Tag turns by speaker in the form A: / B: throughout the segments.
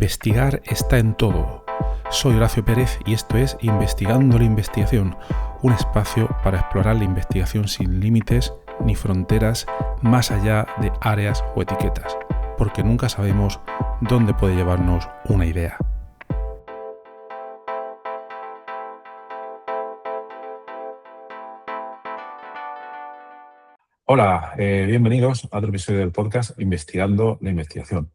A: Investigar está en todo. Soy Horacio Pérez y esto es Investigando la Investigación, un espacio para explorar la investigación sin límites ni fronteras más allá de áreas o etiquetas, porque nunca sabemos dónde puede llevarnos una idea. Hola, bienvenidos a otro episodio del podcast Investigando la Investigación.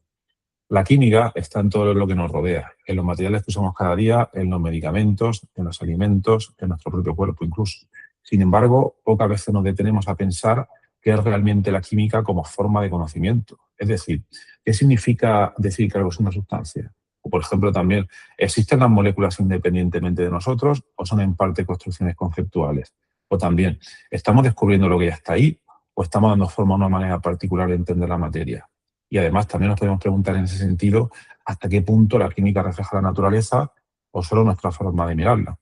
A: La química está en todo lo que nos rodea, en los materiales que usamos cada día, en los medicamentos, en los alimentos, en nuestro propio cuerpo incluso. Sin embargo, pocas veces nos detenemos a pensar qué es realmente la química como forma de conocimiento. Es decir, ¿qué significa decir que algo es una sustancia? O, por ejemplo, también, ¿existen las moléculas independientemente de nosotros o son en parte construcciones conceptuales? O también, ¿estamos descubriendo lo que ya está ahí o estamos dando forma a una manera particular de entender la materia? Y además también nos podemos preguntar en ese sentido hasta qué punto la química refleja la naturaleza o solo nuestra forma de mirarla.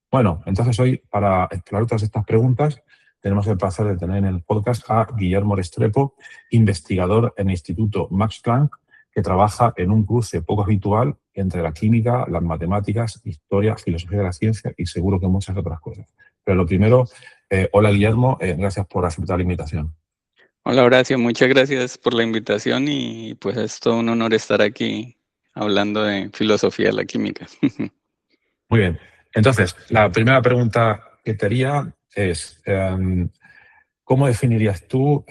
A: Bueno, entonces hoy, para explorar todas estas preguntas, tenemos el placer de tener en el podcast a Guillermo Restrepo, investigador en el Instituto Max Planck, que trabaja en un cruce poco habitual entre la química, las matemáticas, historia, filosofía de la ciencia y seguro que muchas otras cosas. Pero lo primero, hola Guillermo, gracias por aceptar la invitación.
B: Hola Horacio, muchas gracias por la invitación y pues es todo un honor estar aquí hablando de filosofía de la química.
A: Muy bien. Entonces, la primera pregunta que te haría es, ¿cómo definirías tú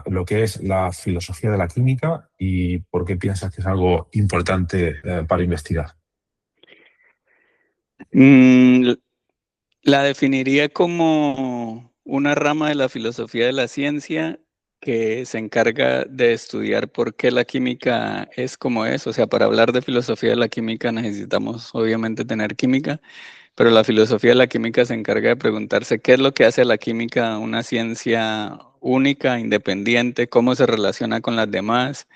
A: lo que es la filosofía de la química y por qué piensas que es algo importante para investigar?
B: La definiría como una rama de la filosofía de la ciencia que se encarga de estudiar por qué la química es como es. O sea, para hablar de filosofía de la química necesitamos obviamente tener química, pero la filosofía de la química se encarga de preguntarse qué es lo que hace a la química una ciencia única, independiente, cómo se relaciona con las demás,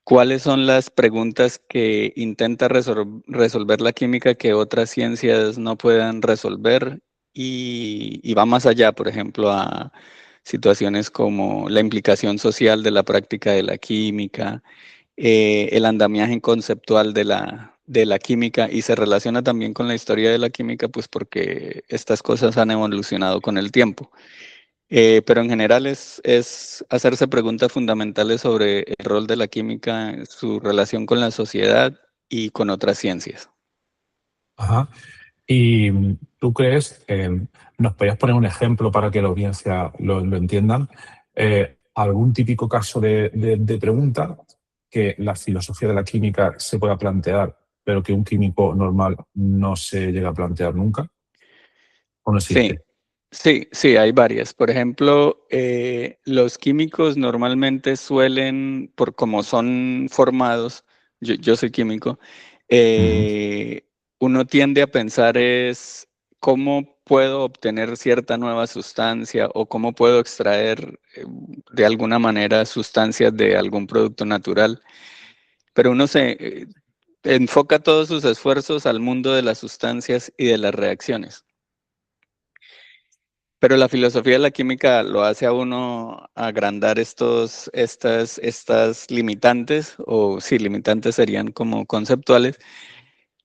B: cuáles son las preguntas que intenta resolver la química que otras ciencias no puedan resolver y va más allá, por ejemplo, a situaciones como la implicación social de la práctica de la química, el andamiaje conceptual de la química y se relaciona también con la historia de la química, pues porque estas cosas han evolucionado con el tiempo. Pero en general es hacerse preguntas fundamentales sobre el rol de la química, su relación con la sociedad y con otras ciencias.
A: Ajá. ¿Y tú crees, nos podrías poner un ejemplo para que la audiencia lo entiendan, algún típico caso de pregunta que la filosofía de la química se pueda plantear, pero que un químico normal no se llega a plantear nunca? ¿O no
B: Sí,
A: existe?
B: sí, hay varias. Por ejemplo, los químicos normalmente suelen, por como son formados, yo soy químico,
A: Ujú.
B: eh, uno tiende a pensar es cómo puedo obtener cierta nueva sustancia o cómo puedo extraer de alguna manera sustancias de algún producto natural. Pero uno se enfoca todos sus esfuerzos al mundo de las sustancias y de las reacciones. Pero la filosofía de la química lo hace a uno agrandar estas limitantes, o sí, limitantes serían como conceptuales,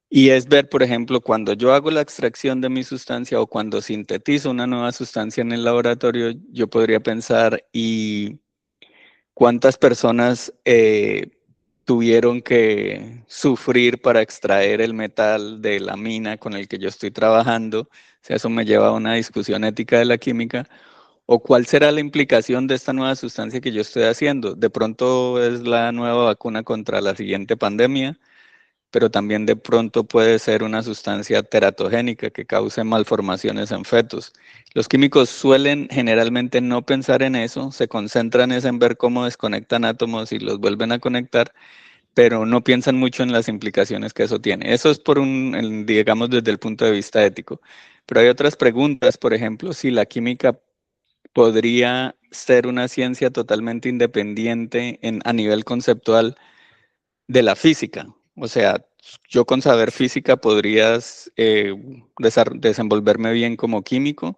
B: y es ver, por ejemplo, cuando yo hago la extracción de mi sustancia o cuando sintetizo una nueva sustancia en el laboratorio, yo podría pensar, ¿y cuántas personas tuvieron que sufrir para extraer el metal de la mina con el que yo estoy trabajando? O sea, eso me lleva a una discusión ética de la química. ¿O cuál será la implicación de esta nueva sustancia que yo estoy haciendo? De pronto es la nueva vacuna contra la siguiente pandemia, pero también de pronto puede ser una sustancia teratogénica que cause malformaciones en fetos. Los químicos suelen generalmente no pensar en eso, se concentran en ver cómo desconectan átomos y los vuelven a conectar, pero no piensan mucho en las implicaciones que eso tiene. Eso es digamos, desde el punto de vista ético. Pero hay otras preguntas, por ejemplo, si la química podría ser una ciencia totalmente independiente a nivel conceptual de la física. O sea, yo con saber física podrías desenvolverme bien como químico.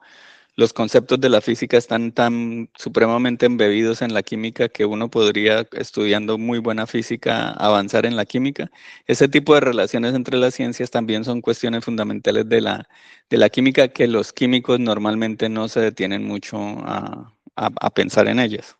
B: los conceptos de la física están tan supremamente embebidos en la química que uno podría, estudiando muy buena física, avanzar en la química. Ese tipo de relaciones entre las ciencias también son cuestiones fundamentales de la química que los químicos normalmente no se detienen mucho a pensar en ellas.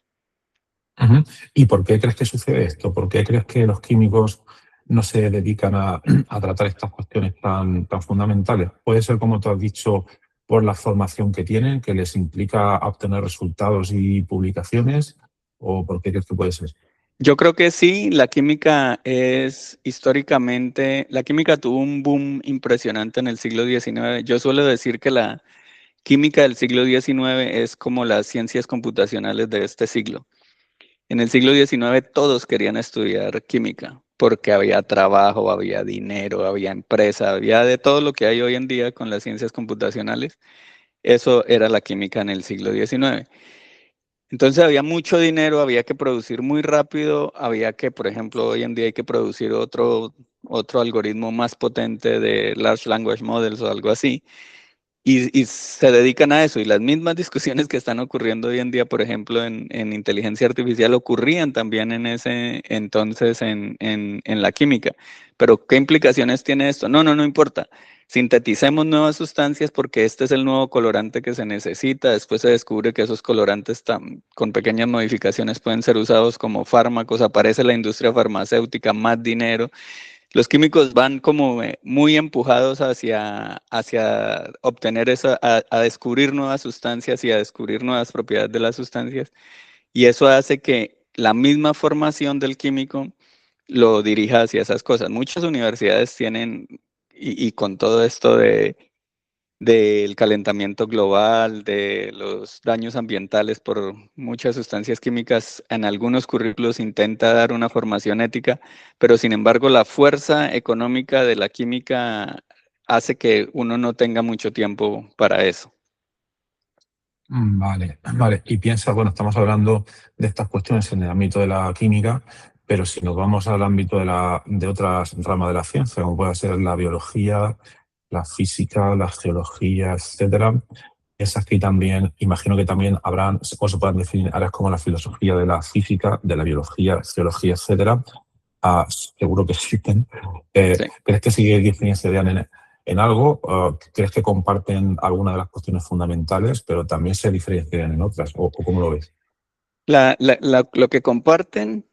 A: Ujú. ¿Y por qué crees que sucede esto? ¿Por qué crees que los químicos no se dedican a tratar estas cuestiones tan fundamentales? Puede ser, como tú has dicho, por la formación que tienen, que les implica obtener resultados y publicaciones, ¿o por qué crees que puede ser?
B: Yo creo que sí, la química es históricamente, la química tuvo un boom impresionante en el siglo XIX. Yo suelo decir que la química del siglo XIX es como las ciencias computacionales de este siglo. En el siglo XIX todos querían estudiar química porque había trabajo, había dinero, había empresa, había de todo lo que hay hoy en día con las ciencias computacionales. Eso era la química en el siglo XIX. Entonces había mucho dinero, había que producir muy rápido, había que, por ejemplo, hoy en día hay que producir otro algoritmo más potente de Large Language Models o algo así. Y se dedican a eso. Y las mismas discusiones que están ocurriendo hoy en día, por ejemplo, en inteligencia artificial, ocurrían también en ese entonces en la química. Pero, ¿qué implicaciones tiene esto? No importa. Sinteticemos nuevas sustancias porque este es el nuevo colorante que se necesita. Después se descubre que esos colorantes con pequeñas modificaciones pueden ser usados como fármacos. Aparece la industria farmacéutica, más dinero. Los químicos van como muy empujados hacia obtener eso, a descubrir nuevas sustancias y a descubrir nuevas propiedades de las sustancias. Y eso hace que la misma formación del químico lo dirija hacia esas cosas. Muchas universidades tienen, y con todo esto del calentamiento global, de los daños ambientales por muchas sustancias químicas, en algunos currículos intenta dar una formación ética, pero sin embargo la fuerza económica de la química hace que uno no tenga mucho tiempo para eso.
A: Vale, vale. Y piensa, bueno, estamos hablando de estas cuestiones en el ámbito de la química, pero si nos vamos al ámbito de otras ramas de la ciencia, como puede ser la biología, la física, la geología, etcétera, esas que también, imagino que también habrán, o se puedan definir áreas como la filosofía de la física, de la biología, geología, etcétera. Seguro que existen.
B: Sí.
A: ¿Crees que sí que diferenciarían en algo? ¿Crees que comparten algunas de las cuestiones fundamentales, pero también se diferencian en otras? ¿O cómo lo ves?
B: Lo que comparten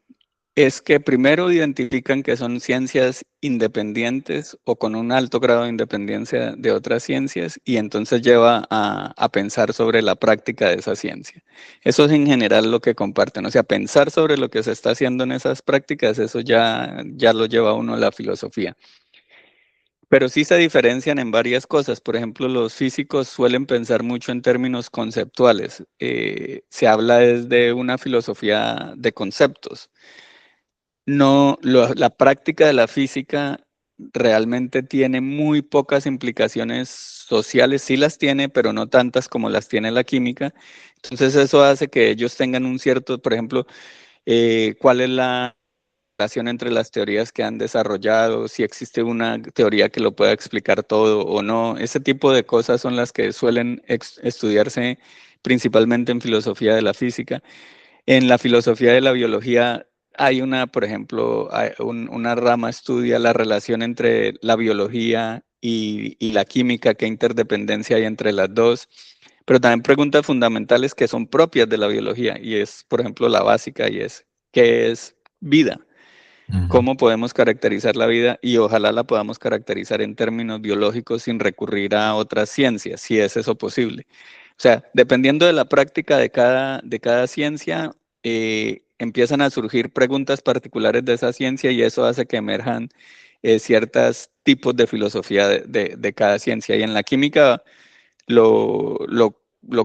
B: es que primero identifican que son ciencias independientes o con un alto grado de independencia de otras ciencias y entonces lleva a pensar sobre la práctica de esa ciencia. Eso es en general lo que comparten, o sea, pensar sobre lo que se está haciendo en esas prácticas, eso ya lo lleva a uno a la filosofía. Pero sí se diferencian en varias cosas. Por ejemplo, los físicos suelen pensar mucho en términos conceptuales. Se habla desde una filosofía de conceptos. No, la práctica de la física realmente tiene muy pocas implicaciones sociales, sí las tiene, pero no tantas como las tiene la química. Entonces eso hace que ellos tengan un cierto, por ejemplo, cuál es la relación entre las teorías que han desarrollado, si existe una teoría que lo pueda explicar todo o no. Ese tipo de cosas son las que suelen estudiarse principalmente en filosofía de la física. En la filosofía de la biología hay una, por ejemplo, una rama estudia la relación entre la biología y la química, qué interdependencia hay entre las dos, pero también preguntas fundamentales que son propias de la biología y es, por ejemplo, la básica y es, ¿qué es vida?
A: Ujú.
B: ¿Cómo podemos caracterizar la vida? Y ojalá la podamos caracterizar en términos biológicos sin recurrir a otras ciencias, si es eso posible. O sea, dependiendo de la práctica de cada ciencia, empiezan a surgir preguntas particulares de esa ciencia y eso hace que emerjan ciertos tipos de filosofía de cada ciencia. Y en la química, lo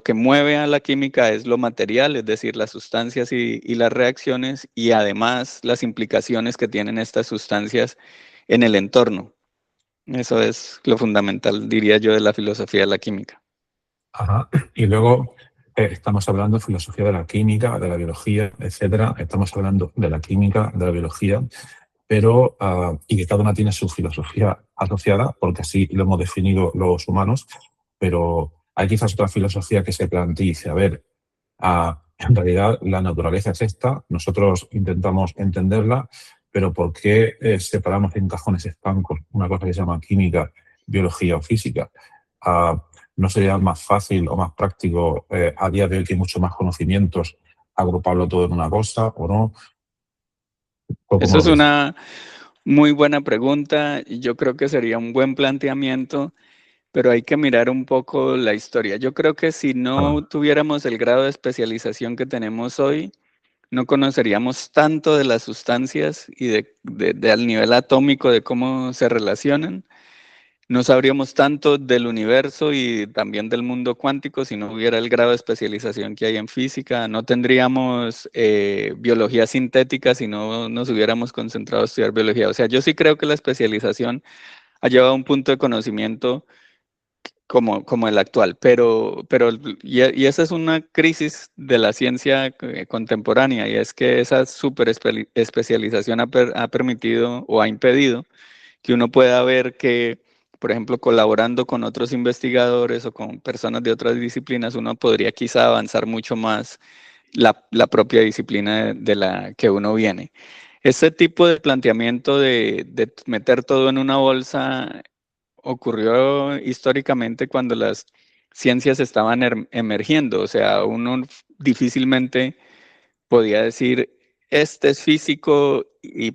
B: que mueve a la química es lo material, es decir, las sustancias y las reacciones y además las implicaciones que tienen estas sustancias en el entorno. Eso es lo fundamental, diría yo, de la filosofía de la química.
A: Ajá. Y luego estamos hablando de filosofía de la química, de la biología, etcétera. Estamos hablando de la química, de la biología, pero y que cada una tiene su filosofía asociada, porque así lo hemos definido los humanos, pero Hay quizás otra filosofía que se plantea y dice, a ver, en realidad la naturaleza es esta, nosotros intentamos entenderla, pero ¿por qué separamos en cajones estancos una cosa que se llama química, biología o física? ¿No sería más fácil o más práctico a día de hoy que hay muchos más conocimientos agruparlo todo en una cosa o no? ¿O cómo
B: Eso
A: lo
B: es
A: ves?
B: una muy buena pregunta y yo creo que sería un buen planteamiento, pero hay que mirar un poco la historia. Yo creo que si no
A: Ah,
B: tuviéramos el grado de especialización que tenemos hoy, no conoceríamos tanto de las sustancias y al nivel atómico de cómo se relacionan. No sabríamos tanto del universo y también del mundo cuántico si no hubiera el grado de especialización que hay en física. No tendríamos biología sintética si no nos hubiéramos concentrado a estudiar biología. O sea, yo sí creo que la especialización ha llevado a un punto de conocimiento como el actual, y esa es una crisis de la ciencia contemporánea, y es que esa especialización ha permitido o ha impedido que uno pueda ver que, por ejemplo, colaborando con otros investigadores o con personas de otras disciplinas, uno podría quizá avanzar mucho más la propia disciplina de la que uno viene. Este tipo de planteamiento de meter todo en una bolsa ocurrió históricamente cuando las ciencias estaban emergiendo, o sea, uno difícilmente podía decir, este es físico,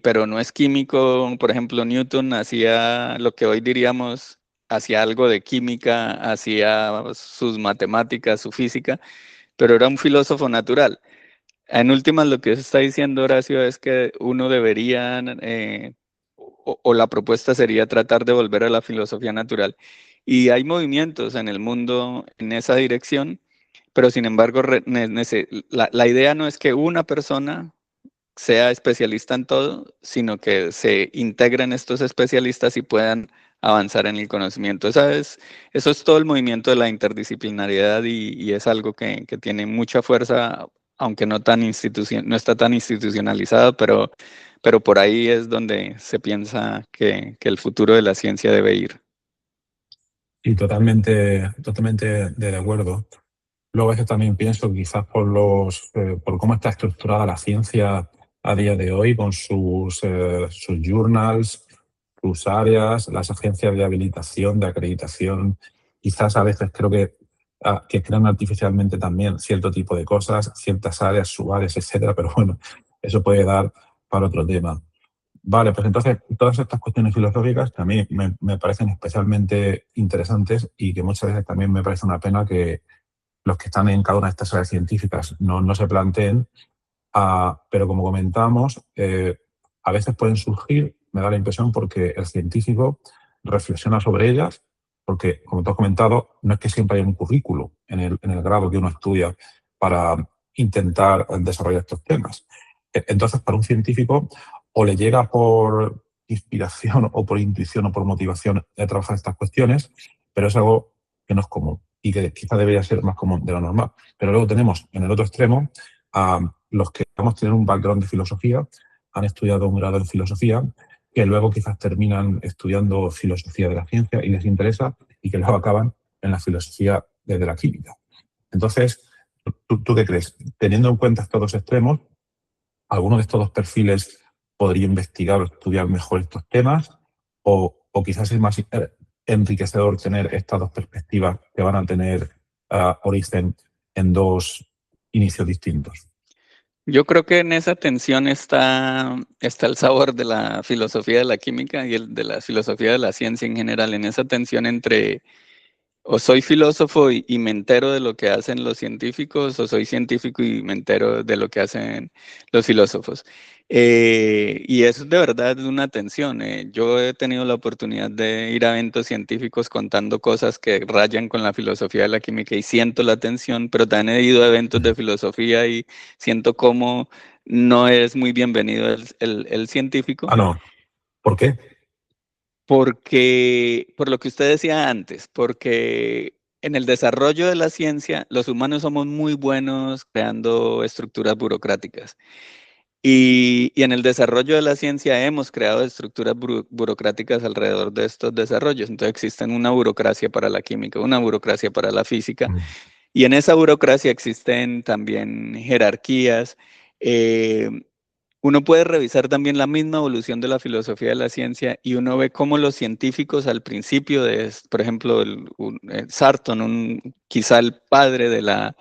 B: pero no es químico. Por ejemplo, Newton hacía lo que hoy diríamos, hacía algo de química, hacía sus matemáticas, su física, pero era un filósofo natural. En últimas, lo que se está diciendo Horacio es que uno debería, o la propuesta sería tratar de volver a la filosofía natural. Y hay movimientos en el mundo en esa dirección, pero sin embargo, la idea no es que una persona sea especialista en todo, sino que se integren estos especialistas y puedan avanzar en el conocimiento. Eso es todo el movimiento de la interdisciplinariedad y es algo que tiene mucha fuerza, aunque no está tan institucionalizado, pero por ahí es donde se piensa que el futuro de la ciencia debe ir.
A: y totalmente de acuerdo. Luego a veces también pienso quizás por cómo está estructurada la ciencia a día de hoy, con sus journals, sus áreas, las agencias de habilitación, de acreditación, quizás a veces creo que crean artificialmente también cierto tipo de cosas, ciertas áreas, subáreas, etcétera, pero bueno, eso puede dar para otro tema. Vale, pues entonces todas estas cuestiones filosóficas que a mí me parecen especialmente interesantes y que muchas veces también me parece una pena que los que están en cada una de estas áreas científicas no se planteen, pero como comentamos, a veces pueden surgir, me da la impresión, porque el científico reflexiona sobre ellas, porque, como tú has comentado, no es que siempre haya un currículo en el grado que uno estudia para intentar desarrollar estos temas. Entonces, para un científico, o le llega por inspiración o por intuición o por motivación de trabajar estas cuestiones, pero es algo que no es común y que quizá debería ser más común de lo normal. Pero luego tenemos en el otro extremo a los que vamos a tener un background de filosofía, han estudiado un grado en filosofía, que luego quizás terminan estudiando filosofía de la ciencia y les interesa, y que luego acaban en la filosofía de la química. Entonces, ¿tú qué crees? Teniendo en cuenta estos dos extremos, ¿alguno de estos dos perfiles podría investigar o estudiar mejor estos temas? ¿O quizás es más enriquecedor tener estas dos perspectivas que van a tener origen en dos inicios distintos?
B: Yo creo que en esa tensión está el sabor de la filosofía de la química y el de la filosofía de la ciencia en general, en esa tensión entre o soy filósofo y me entero de lo que hacen los científicos, o soy científico y me entero de lo que hacen los filósofos. Y eso de verdad es una tensión. Yo he tenido la oportunidad de ir a eventos científicos contando cosas que rayan con la filosofía de la química y siento la tensión, pero también he ido a eventos de filosofía y siento cómo no es muy bienvenido el científico.
A: No. ¿Por qué?
B: Por lo que usted decía antes, porque en el desarrollo de la ciencia, los humanos somos muy buenos creando estructuras burocráticas. Y en el desarrollo de la ciencia hemos creado estructuras burocráticas alrededor de estos desarrollos. Entonces existen una burocracia para la química, una burocracia para la física, y en esa burocracia existen también jerarquías. eh, Uno puede revisar también la misma evolución de la filosofía de la ciencia y uno ve cómo los científicos al principio por ejemplo, Sarton, quizá el padre de la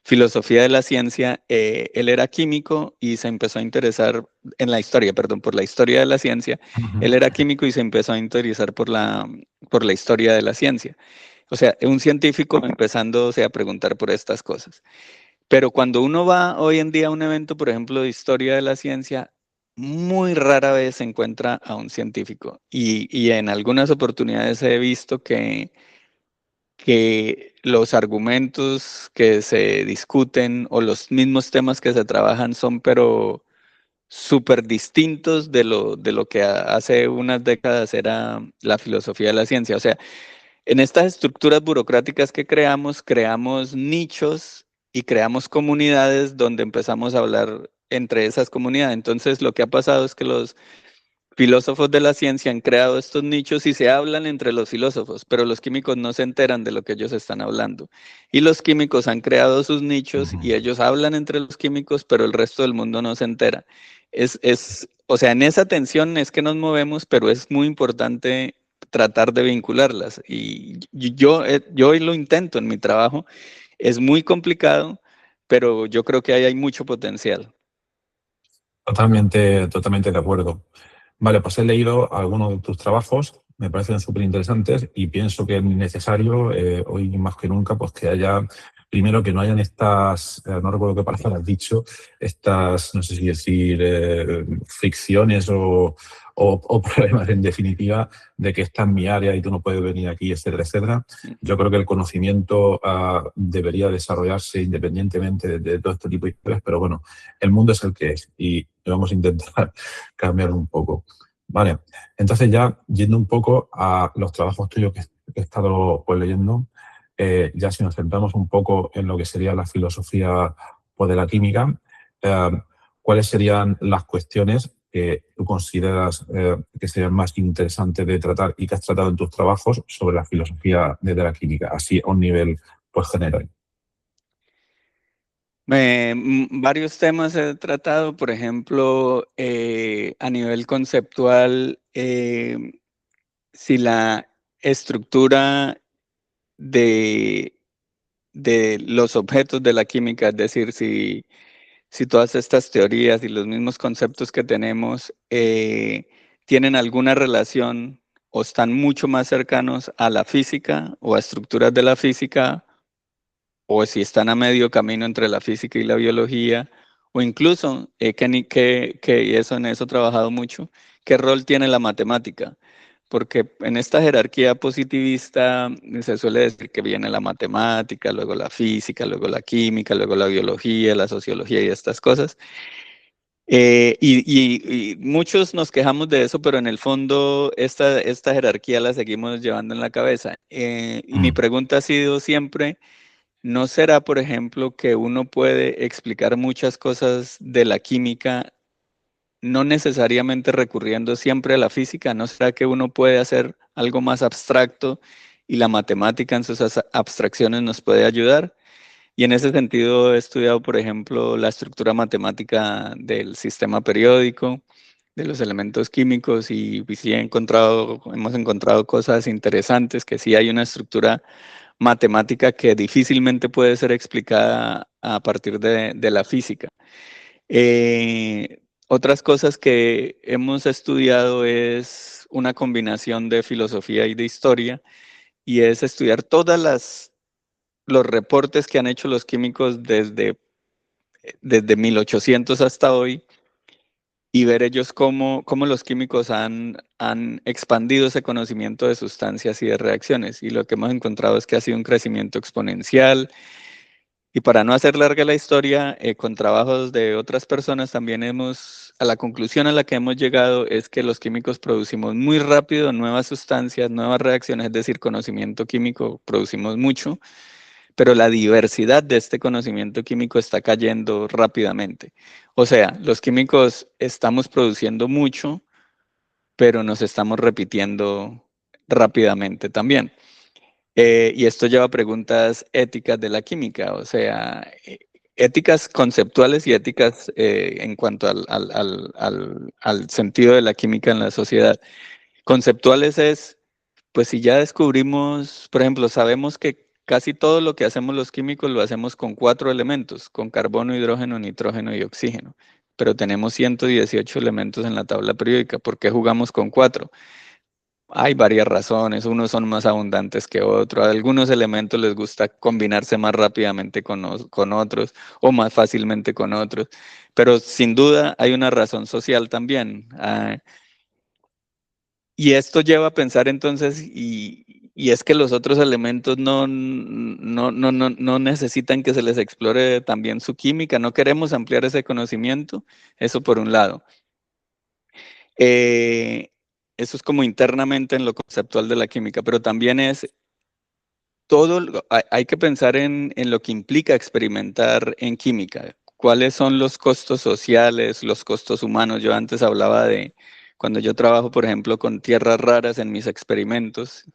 B: filosofía de la ciencia, él era químico y se empezó a interesar en la historia, perdón, por la historia de la ciencia. Él era químico y se empezó a interesar por la historia de la ciencia. O sea, un científico empezándose a preguntar por estas cosas. Pero cuando uno va hoy en día a un evento, por ejemplo, de historia de la ciencia, muy rara vez se encuentra a un científico. Y en algunas oportunidades he visto que los argumentos que se discuten o los mismos temas que se trabajan son, pero súper distintos de lo que hace unas décadas era la filosofía de la ciencia. O sea, en estas estructuras burocráticas que creamos nichos y creamos comunidades donde empezamos a hablar entre esas comunidades. Entonces, lo que ha pasado es que los filósofos de la ciencia han creado estos nichos y se hablan entre los filósofos, pero los químicos no se enteran de lo que ellos están hablando. Y los químicos han creado sus nichos y ellos hablan entre los químicos, pero el resto del mundo no se entera. O sea, en esa tensión es que nos movemos, pero es muy importante tratar de vincularlas. Y yo hoy lo intento en mi trabajo. Es muy complicado, pero yo creo que ahí hay mucho potencial.
A: Totalmente de acuerdo. Vale, pues he leído algunos de tus trabajos, me parecen súper interesantes y pienso que es necesario, hoy más que nunca, pues que haya, primero que no hayan estas, no recuerdo qué palabra has dicho, estas, no sé si decir, fricciones o problemas en definitiva de que esta es mi área y tú no puedes venir aquí, etcétera, etcétera. Yo creo que el conocimiento debería desarrollarse independientemente de todo este tipo de historias, pero bueno, el mundo es el que es y vamos a intentar cambiar un poco. Vale, entonces ya yendo un poco a los trabajos tuyos que he estado pues, leyendo, ya si nos centramos un poco en lo que sería la filosofía pues, de la química, eh, ¿cuáles serían las cuestiones que tú consideras que serían más interesantes de tratar y que has tratado en tus trabajos sobre la filosofía de la química, así a un nivel pues, general?
B: Varios temas he tratado, por ejemplo, a nivel conceptual, si la estructura de, de los objetos de la química, es decir, si todas estas teorías y los mismos conceptos que tenemos tienen alguna relación o están mucho más cercanos a la física o a estructuras de la física, o si están a medio camino entre la física y la biología, o incluso, que eso en eso he trabajado mucho, qué rol tiene la matemática. Porque en esta jerarquía positivista se suele decir que viene la matemática, luego la física, luego la química, luego la biología, la sociología y estas cosas. Y muchos nos quejamos de eso, pero en el fondo esta jerarquía la seguimos llevando en la cabeza. Y mi pregunta ha sido siempre, ¿no será, por ejemplo, que uno puede explicar muchas cosas de la química, no necesariamente recurriendo siempre a la física? ¿No será que uno puede hacer algo más abstracto y la matemática en sus abstracciones nos puede ayudar? Y en ese sentido he estudiado, por ejemplo, la estructura matemática del sistema periódico, de los elementos químicos, y sí hemos encontrado cosas interesantes, que sí hay una estructura matemática que difícilmente puede ser explicada a partir de la física. Otras cosas que hemos estudiado es una combinación de filosofía y de historia, y es estudiar los reportes que han hecho los químicos desde 1800 hasta hoy, y ver ellos cómo los químicos han expandido ese conocimiento de sustancias y de reacciones. Y lo que hemos encontrado es que ha sido un crecimiento exponencial. Y para no hacer larga la historia, con trabajos de otras personas también a la conclusión a la que hemos llegado es que los químicos producimos muy rápido nuevas sustancias, nuevas reacciones, es decir, conocimiento químico producimos mucho, pero la diversidad de este conocimiento químico está cayendo rápidamente. O sea, los químicos estamos produciendo mucho, pero nos estamos repitiendo rápidamente también. Y esto lleva a preguntas éticas de la química, o sea, éticas conceptuales y éticas en cuanto al sentido de la química en la sociedad. Conceptuales es, pues si ya descubrimos, por ejemplo, sabemos que casi todo lo que hacemos los químicos lo hacemos con 4 elementos, con carbono, hidrógeno, nitrógeno y oxígeno, pero tenemos 118 elementos en la tabla periódica. ¿Por qué jugamos con 4? Hay varias razones, unos son más abundantes que otros, a algunos elementos les gusta combinarse más rápidamente con otros o más fácilmente con otros, pero sin duda hay una razón social también. Y esto lleva a pensar entonces, y es que los otros elementos no necesitan que se les explore también su química, no queremos ampliar ese conocimiento, eso por un lado. Eso es como internamente en lo conceptual de la química, pero también es hay que pensar en lo que implica experimentar en química. ¿Cuáles son los costos sociales, los costos humanos? Yo antes hablaba de cuando yo trabajo, por ejemplo, con tierras raras en mis experimentos.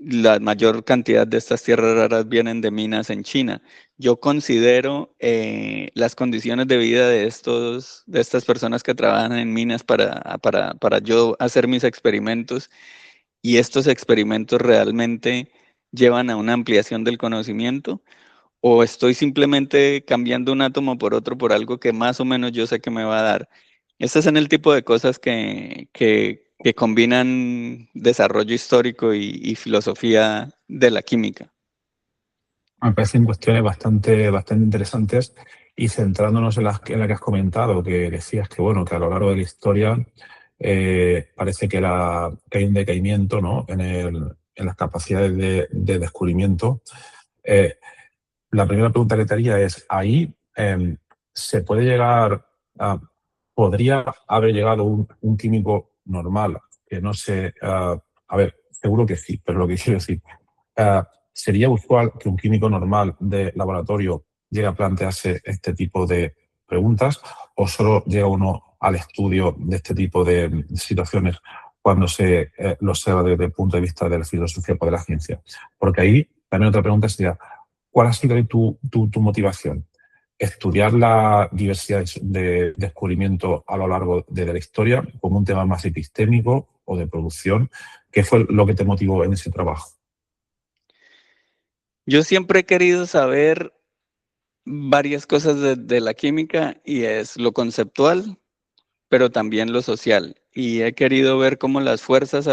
B: La mayor cantidad de estas tierras raras vienen de minas en China. Yo considero las condiciones de vida de estas personas que trabajan en minas para yo hacer mis experimentos, y estos experimentos realmente llevan a una ampliación del conocimiento, o estoy simplemente cambiando un átomo por otro por algo que más o menos yo sé que me va a dar. Este es en el tipo de cosas que combinan desarrollo histórico y filosofía de la química.
A: Me parecen cuestiones bastante interesantes y centrándonos en la que has comentado, que decías que, bueno, que a lo largo de la historia parece que hay un decaimiento, ¿no?, en las capacidades de descubrimiento. La primera pregunta que te haría es, ahí se puede llegar a, podría haber llegado un químico normal que no se, a ver, seguro que sí, pero lo que quiero decir, ¿sería usual que un químico normal de laboratorio llegue a plantearse este tipo de preguntas, o solo llega uno al estudio de este tipo de situaciones cuando se lo observa desde el punto de vista de la filosofía o de la ciencia? Porque ahí también otra pregunta sería, ¿cuál ha sido tu motivación? ¿Estudiar la diversidad de descubrimiento a lo largo de la historia como un tema más epistémico o de producción? ¿Qué fue lo que te motivó en ese trabajo?
B: Yo siempre he querido saber varias cosas de la química, y es lo conceptual, pero también lo social. Y he querido ver cómo las fuerzas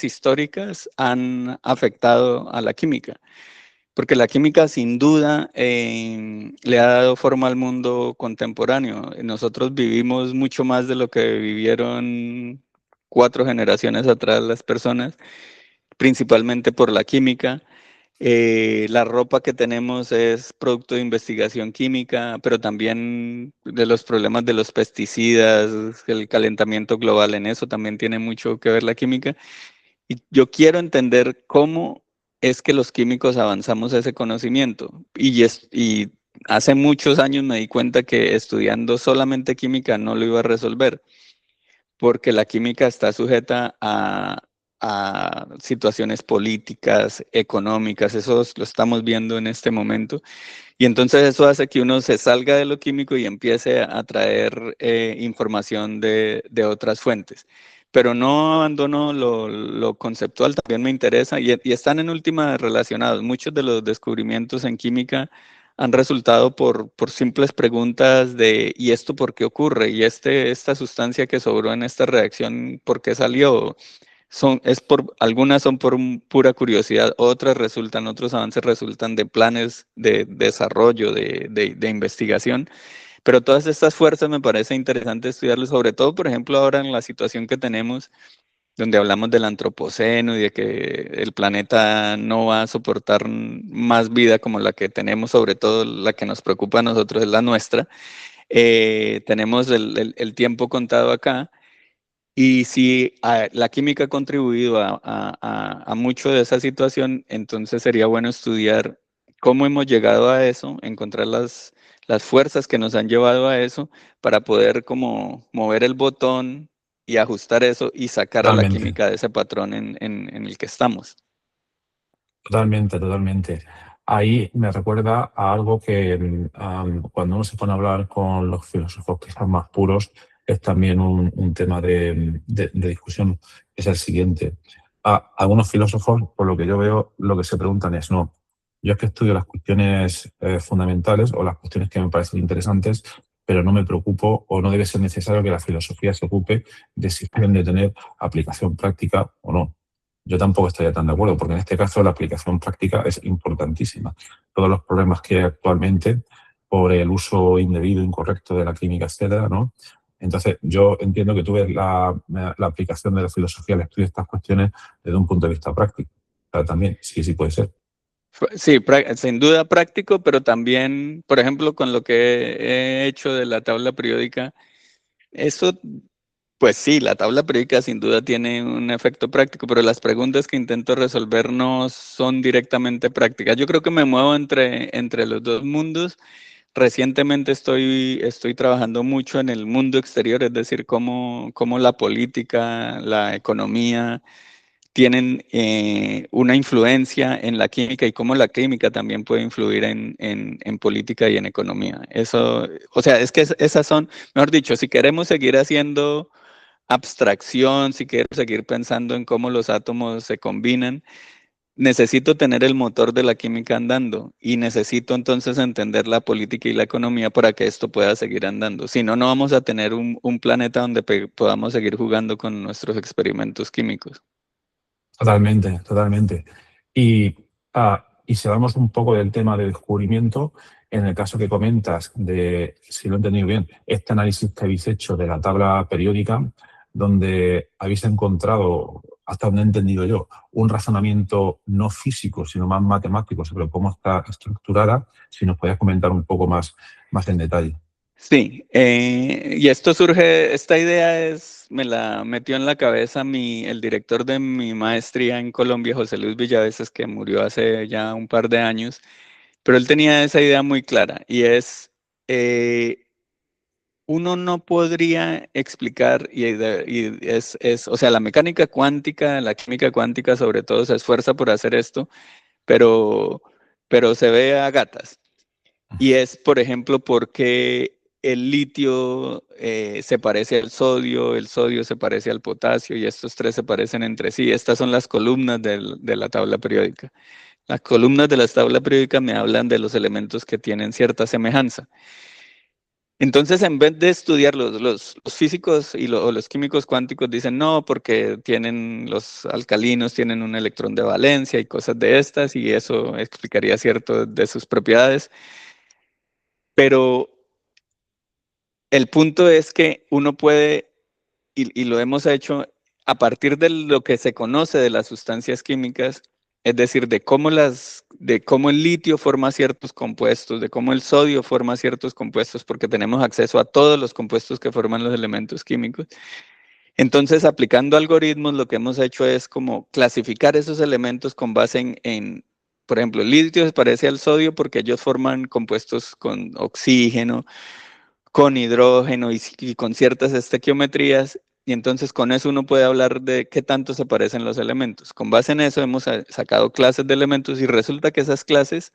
B: históricas han afectado a la química. Porque la química sin duda le ha dado forma al mundo contemporáneo. Nosotros vivimos mucho más de lo que vivieron 4 generaciones atrás las personas, principalmente por la química. La ropa que tenemos es producto de investigación química, pero también de los problemas de los pesticidas, el calentamiento global, en eso también tiene mucho que ver la química. Y yo quiero entender cómo es que los químicos avanzamos ese conocimiento. Y hace muchos años me di cuenta que estudiando solamente química no lo iba a resolver, porque la química está sujeta a situaciones políticas, económicas, eso lo estamos viendo en este momento. Y entonces eso hace que uno se salga de lo químico y empiece a traer información de otras fuentes. Pero no abandono lo conceptual, también me interesa, y están en última relacionados. Muchos de los descubrimientos en química han resultado por simples preguntas de ¿y esto por qué ocurre? ¿Y esta sustancia que sobró en esta reacción, por qué salió? Algunas son por pura curiosidad, otros avances resultan de planes de desarrollo, de investigación, pero todas estas fuerzas me parece interesante estudiarlas, sobre todo, por ejemplo, ahora en la situación que tenemos, donde hablamos del antropoceno y de que el planeta no va a soportar más vida como la que tenemos, sobre todo la que nos preocupa a nosotros es la nuestra. Tenemos el tiempo contado acá. Y si la química ha contribuido a mucho de esa situación, entonces sería bueno estudiar cómo hemos llegado a eso, encontrar las fuerzas que nos han llevado a eso para poder como mover el botón y ajustar eso y sacar a la
A: Totalmente,
B: química de ese patrón en el que estamos.
A: totalmente, totalmente. Ahí me recuerda a algo que cuando uno se pone a hablar con los filósofos que están más puros, es también un tema de discusión. Es el siguiente. Algunos filósofos, por lo que yo veo, lo que se preguntan es, no, yo es que estudio las cuestiones fundamentales o las cuestiones que me parecen interesantes, pero no me preocupo o no debe ser necesario que la filosofía se ocupe de si pueden de tener aplicación práctica o no. Yo tampoco estaría tan de acuerdo, porque en este caso la aplicación práctica es importantísima. Todos los problemas que hay actualmente por el uso indebido, incorrecto de la química, etcétera, ¿no? Entonces, yo entiendo que tú ves la aplicación de la filosofía al estudio de estas cuestiones desde un punto de vista práctico. O sea, también, sí, sí puede ser.
B: Sí, sin duda práctico, pero también, por ejemplo, con lo que he hecho de la tabla periódica, eso, pues sí, la tabla periódica sin duda tiene un efecto práctico, pero las preguntas que intento resolver no son directamente prácticas. Yo creo que me muevo entre los dos mundos. Recientemente estoy trabajando mucho en el mundo exterior, es decir, cómo la política, la economía tienen una influencia en la química y cómo la química también puede influir en política y en economía. Eso, o sea, es que esas son, mejor dicho, si queremos seguir haciendo abstracción, si queremos seguir pensando en cómo los átomos se combinan, necesito tener el motor de la química andando y necesito entonces entender la política y la economía para que esto pueda seguir andando. Si no, no vamos a tener un planeta donde podamos seguir jugando con nuestros experimentos químicos.
A: Totalmente, totalmente. Y si hablamos un poco del tema de descubrimiento, en el caso que comentas de, si lo he entendido bien, este análisis que habéis hecho de la tabla periódica, donde habéis encontrado, hasta donde he entendido yo, un razonamiento no físico, sino más matemático sobre cómo está estructurada, si nos podías comentar un poco más en detalle.
B: Sí, y esto surge, esta idea me la metió en la cabeza el director de mi maestría en Colombia, José Luis Villaveses, que murió hace ya un par de años, pero él tenía esa idea muy clara y eh, uno no podría explicar, o sea, la mecánica cuántica, la química cuántica sobre todo se esfuerza por hacer esto, pero, pero se ve a gatas. Y es, por ejemplo, porque el litio se parece al sodio, el sodio se parece al potasio y estos tres se parecen entre sí. Estas son las columnas de la tabla periódica. Las columnas de la tabla periódica me hablan de los elementos que tienen cierta semejanza. Entonces, en vez de estudiar los físicos o los químicos cuánticos dicen no, porque tienen los alcalinos, tienen un electrón de valencia y cosas de estas, y eso explicaría cierto de sus propiedades. Pero el punto es que uno puede, y lo hemos hecho, a partir de lo que se conoce de las sustancias químicas, es decir, de cómo el litio forma ciertos compuestos, de cómo el sodio forma ciertos compuestos, porque tenemos acceso a todos los compuestos que forman los elementos químicos. Entonces, aplicando algoritmos, lo que hemos hecho es como clasificar esos elementos con base por ejemplo, el litio se parece al sodio porque ellos forman compuestos con oxígeno, con hidrógeno y con ciertas estequiometrías, y entonces con eso uno puede hablar de qué tanto se parecen los elementos. Con base en eso hemos sacado clases de elementos y resulta que esas clases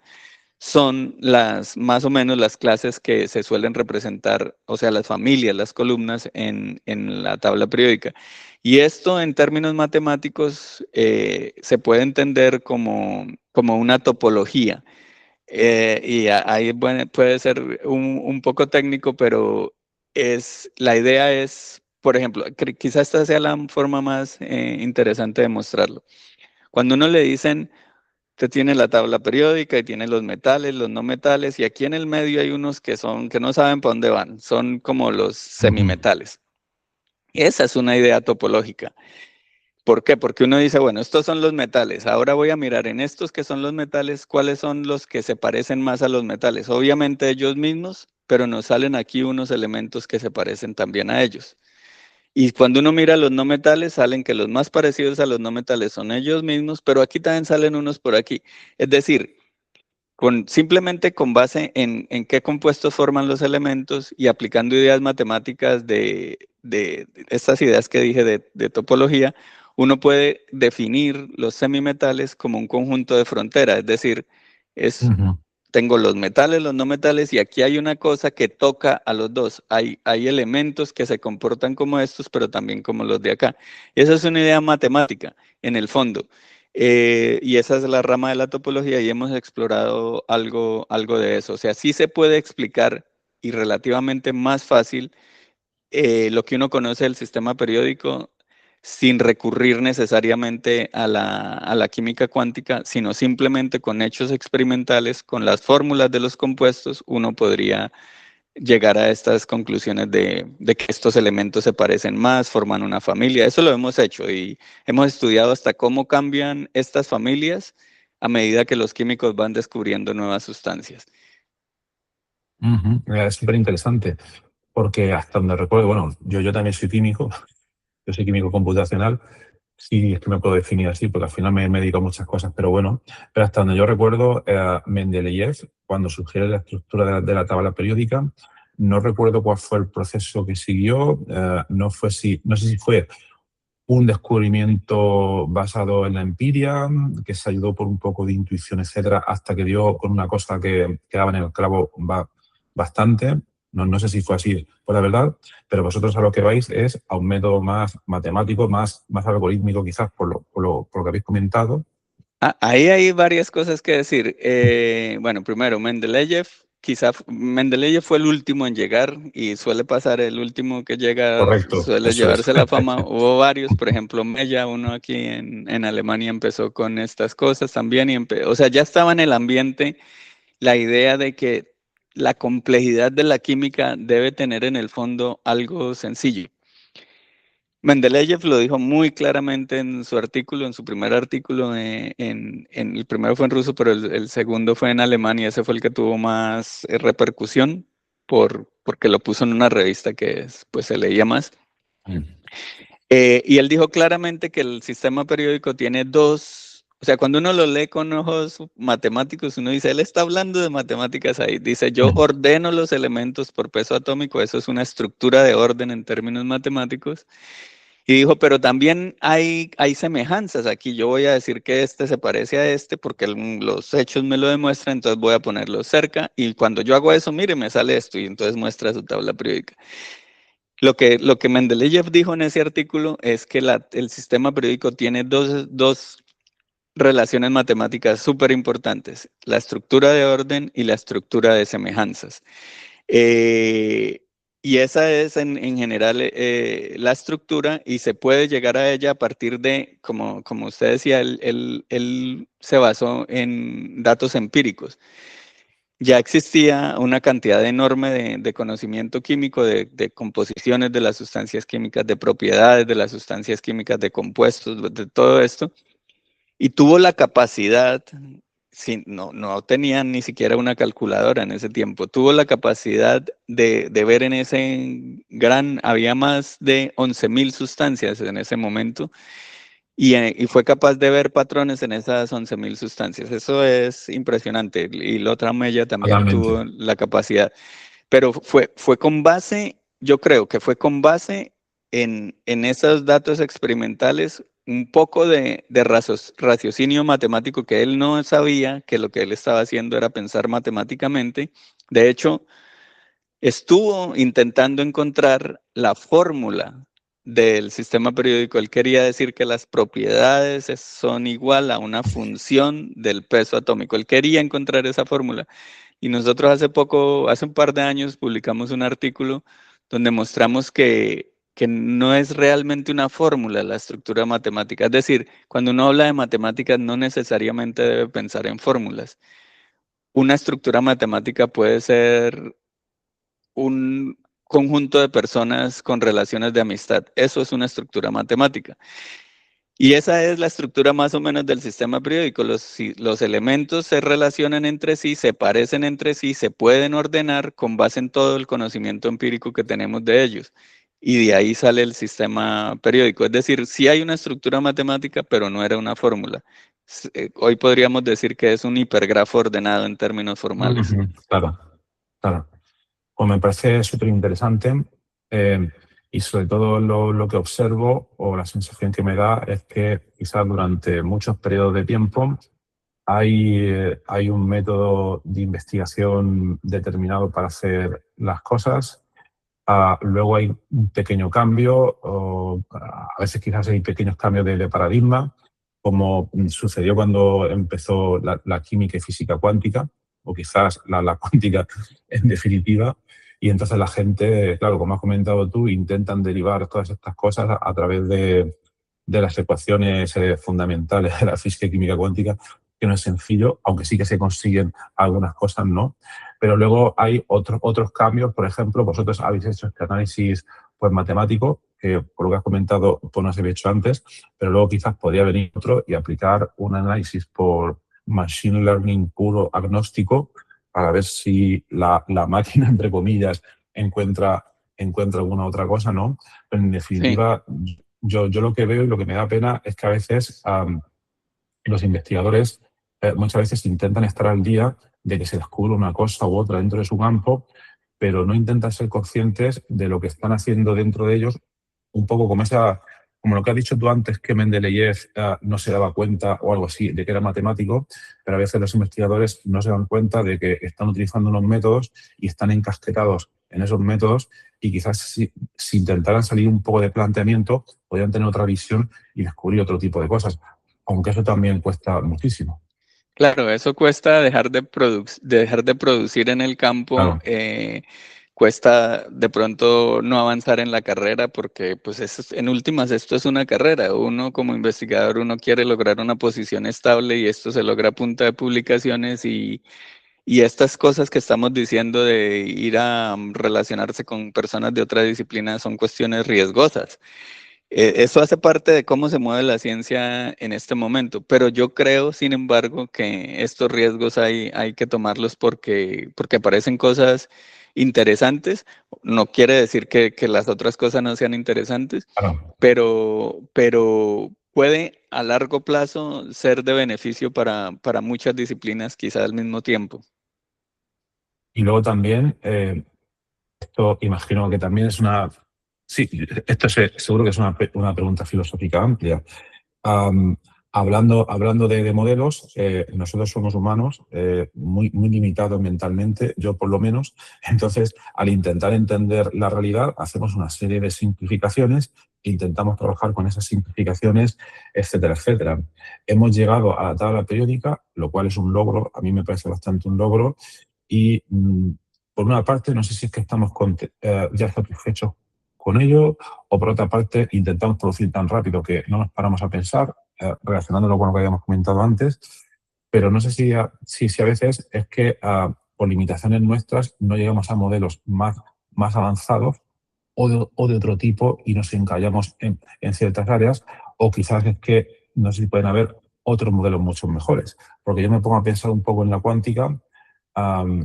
B: son más o menos las clases que se suelen representar, o sea, las familias, las columnas en la tabla periódica. Y esto en términos matemáticos se puede entender como una topología. Ahí bueno, puede ser un poco técnico, pero la idea es, por ejemplo, quizás esta sea la forma más interesante de mostrarlo. Cuando uno le dicen, usted tiene la tabla periódica y tiene los metales, los no metales, y aquí en el medio hay unos que no saben para dónde van, son como los
A: Ujú.
B: semimetales. Esa es una idea topológica. ¿Por qué? Porque uno dice, bueno, estos son los metales. Ahora voy a mirar en estos que son los metales, cuáles son los que se parecen más a los metales. Obviamente ellos mismos, pero nos salen aquí unos elementos que se parecen también a ellos. Y cuando uno mira los no metales, salen que los más parecidos a los no metales son ellos mismos, pero aquí también salen unos por aquí. Es decir, simplemente con base en qué compuestos forman los elementos y aplicando ideas matemáticas de estas ideas que dije de topología, uno puede definir los semimetales como un conjunto de frontera, es decir, tengo los metales, los no metales, y aquí hay una cosa que toca a los dos. Hay elementos que se comportan como estos, pero también como los de acá. Esa es una idea matemática, en el fondo. Y esa es la rama de la topología y hemos explorado algo de eso. O sea, sí se puede explicar y relativamente más fácil lo que uno conoce del sistema periódico sin recurrir necesariamente a la química cuántica, sino simplemente con hechos experimentales, con las fórmulas de los compuestos, uno podría llegar a estas conclusiones de que estos elementos se parecen más, forman una familia. Eso lo hemos hecho y hemos estudiado hasta cómo cambian estas familias a medida que los químicos van descubriendo nuevas sustancias.
A: Es súper interesante, porque hasta donde recuerdo, bueno, yo también soy químico, yo soy químico computacional, sí, es que me puedo definir así, porque al final me dedico a muchas cosas, pero bueno, pero hasta donde yo recuerdo, Mendeleev, cuando sugiere la estructura de la tabla periódica, no recuerdo cuál fue el proceso que siguió, no sé si fue un descubrimiento basado en la empiria, que se ayudó por un poco de intuición, etcétera, hasta que dio con una cosa que quedaba en el clavo bastante. No sé si fue así, por la verdad, pero vosotros a lo que vais es a un método más matemático, más algorítmico, quizás por lo que habéis comentado.
B: Ahí hay varias cosas que decir. Bueno, primero, Mendeleev fue el último en llegar y suele pasar, el último que llega
A: Correcto,
B: suele
A: eso es.
B: llevarse la fama. Hubo varios, por ejemplo, Mella, uno aquí en Alemania empezó con estas cosas también o sea, ya estaba en el ambiente la idea de que la complejidad de la química debe tener en el fondo algo sencillo. Mendeleev lo dijo muy claramente en su artículo, en su primer artículo, el primero fue en ruso, pero el segundo fue en alemán y ese fue el que tuvo más repercusión porque lo puso en una revista que pues, se leía más. Y él dijo claramente que el sistema periódico tiene dos, o sea, cuando uno lo lee con ojos matemáticos, uno dice, él está hablando de matemáticas ahí. Dice, yo ordeno los elementos por peso atómico, eso es una estructura de orden en términos matemáticos. Y dijo, pero también hay semejanzas aquí. Yo voy a decir que este se parece a este porque los hechos me lo demuestran, entonces voy a ponerlos cerca. Y cuando yo hago eso, mire, me sale esto y entonces muestra su tabla periódica. Lo que Mendeleev dijo en ese artículo es que el sistema periódico tiene dos relaciones matemáticas súper importantes, la estructura de orden y la estructura de semejanzas. Y esa es en general la estructura y se puede llegar a ella a partir de, como usted decía, él se basó en datos empíricos. Ya existía una cantidad enorme de conocimiento químico, de composiciones de las sustancias químicas, de propiedades de las sustancias químicas, de compuestos, de todo esto, y tuvo la capacidad, no tenían ni siquiera una calculadora en ese tiempo, tuvo la capacidad de ver en ese había más de 11.000 sustancias en ese momento, y fue capaz de ver patrones en esas 11.000 sustancias. Eso es impresionante. Y la otra Mella también
A: Totalmente.
B: tuvo la capacidad. Pero fue con base, yo creo que fue con base en esos datos experimentales, un poco de raciocinio matemático que él no sabía que lo que él estaba haciendo era pensar matemáticamente. De hecho, estuvo intentando encontrar la fórmula del sistema periódico. Él quería decir que las propiedades son igual a una función del peso atómico. Él quería encontrar esa fórmula. Y nosotros hace un par de años, publicamos un artículo donde mostramos que no es realmente una fórmula la estructura matemática. Es decir, cuando uno habla de matemáticas, no necesariamente debe pensar en fórmulas. Una estructura matemática puede ser un conjunto de personas con relaciones de amistad. Eso es una estructura matemática. Y esa es la estructura más o menos del sistema periódico. Los elementos se relacionan entre sí, se parecen entre sí, se pueden ordenar con base en todo el conocimiento empírico que tenemos de ellos. y de ahí sale el sistema periódico. Es decir, sí hay una estructura matemática, pero no era una fórmula. Hoy podríamos decir que es un hipergrafo ordenado en términos formales.
A: Claro, claro. Pues me parece súper interesante y sobre todo lo que observo o la sensación que me da es que quizás durante muchos periodos de tiempo hay un método de investigación determinado para hacer las cosas. Luego hay un pequeño cambio, o a veces quizás hay pequeños cambios de paradigma, como sucedió cuando empezó la química y física cuántica, o quizás la cuántica en definitiva. Y entonces la gente, claro, como has comentado tú, intentan derivar todas estas cosas a través de las ecuaciones fundamentales de la física y química cuántica, que no es sencillo, aunque sí que se consiguen algunas cosas, ¿no? Pero luego hay otros cambios, por ejemplo, vosotros habéis hecho este análisis pues, matemático, que por lo que has comentado pues no se había hecho antes, pero luego quizás podría venir otro y aplicar un análisis por machine learning puro agnóstico para ver si la máquina, entre comillas, encuentra alguna otra cosa, ¿no? Pero en
B: Sí.
A: definitiva, yo lo que veo y lo que me da pena es que a veces los investigadores muchas veces intentan estar al día de que se descubre una cosa u otra dentro de su campo, pero no intentan ser conscientes de lo que están haciendo dentro de ellos, un poco como lo que has dicho tú antes, que Mendeleev no se daba cuenta o algo así, de que era matemático, pero a veces los investigadores no se dan cuenta de que están utilizando unos métodos y están encasquetados en esos métodos y quizás si intentaran salir un poco de planteamiento, podrían tener otra visión y descubrir otro tipo de cosas, aunque eso también cuesta muchísimo.
B: Claro, eso cuesta dejar de producir en el campo,
A: Claro,
B: cuesta de pronto no avanzar en la carrera porque pues en últimas esto es una carrera. Uno como investigador, uno quiere lograr una posición estable y esto se logra a punta de publicaciones y estas cosas que estamos diciendo de ir a relacionarse con personas de otra disciplina son cuestiones riesgosas. Eso hace parte de cómo se mueve la ciencia en este momento, pero yo creo, sin embargo, que estos riesgos hay que tomarlos porque aparecen cosas interesantes. No quiere decir que las otras cosas no sean interesantes,
A: claro.
B: pero puede a largo plazo ser de beneficio para muchas disciplinas, quizás al mismo tiempo.
A: Y luego también, esto imagino que también es una... Sí, esto seguro que es una pregunta filosófica amplia. Am, hablando de modelos, nosotros somos humanos muy limitados mentalmente, yo por lo menos. Entonces, al intentar entender la realidad, hacemos una serie de simplificaciones, intentamos trabajar con esas simplificaciones, etcétera, etcétera. Hemos llegado a la tabla periódica, lo cual es un logro, a mí me parece bastante un logro, y por una parte, no sé si es que estamos ya satisfechos con ello, o por otra parte, intentamos producir tan rápido que no nos paramos a pensar, relacionándolo con lo que habíamos comentado antes, pero no sé si a veces es que por limitaciones nuestras no llegamos a modelos más avanzados o de otro tipo y nos encallamos en ciertas áreas, o quizás es que no sé si pueden haber otros modelos mucho mejores, porque yo me pongo a pensar un poco en la cuántica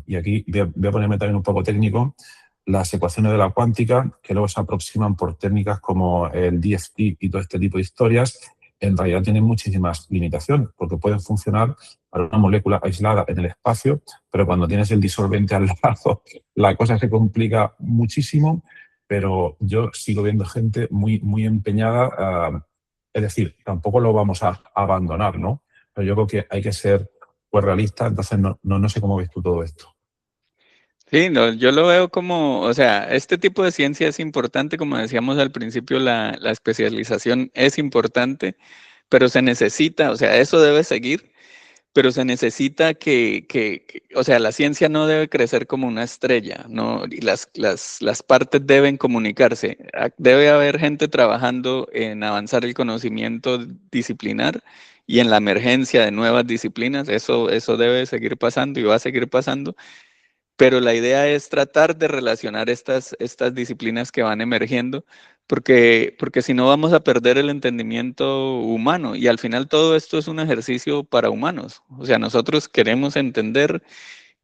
A: y aquí voy a ponerme también un poco técnico, las ecuaciones de la cuántica, que luego se aproximan por técnicas como el DFT y todo este tipo de historias, en realidad tienen muchísimas limitaciones, porque pueden funcionar para una molécula aislada en el espacio, pero cuando tienes el disolvente al lado, la cosa se complica muchísimo, pero yo sigo viendo gente muy empeñada, es decir, tampoco lo vamos a abandonar, ¿no? Pero yo creo que hay que ser pues realista, entonces no sé cómo ves tú todo esto.
B: Sí, no, yo lo veo como, o sea, este tipo de ciencia es importante, como decíamos al principio, la especialización es importante, pero se necesita, o sea, eso debe seguir, pero se necesita o sea, la ciencia no debe crecer como una estrella, ¿no? Y las partes deben comunicarse. Debe haber gente trabajando en avanzar el conocimiento disciplinar y en la emergencia de nuevas disciplinas. Eso debe seguir pasando y va a seguir pasando. Pero la idea es tratar de relacionar estas disciplinas que van emergiendo, porque si no vamos a perder el entendimiento humano y al final todo esto es un ejercicio para humanos. O sea, nosotros queremos entender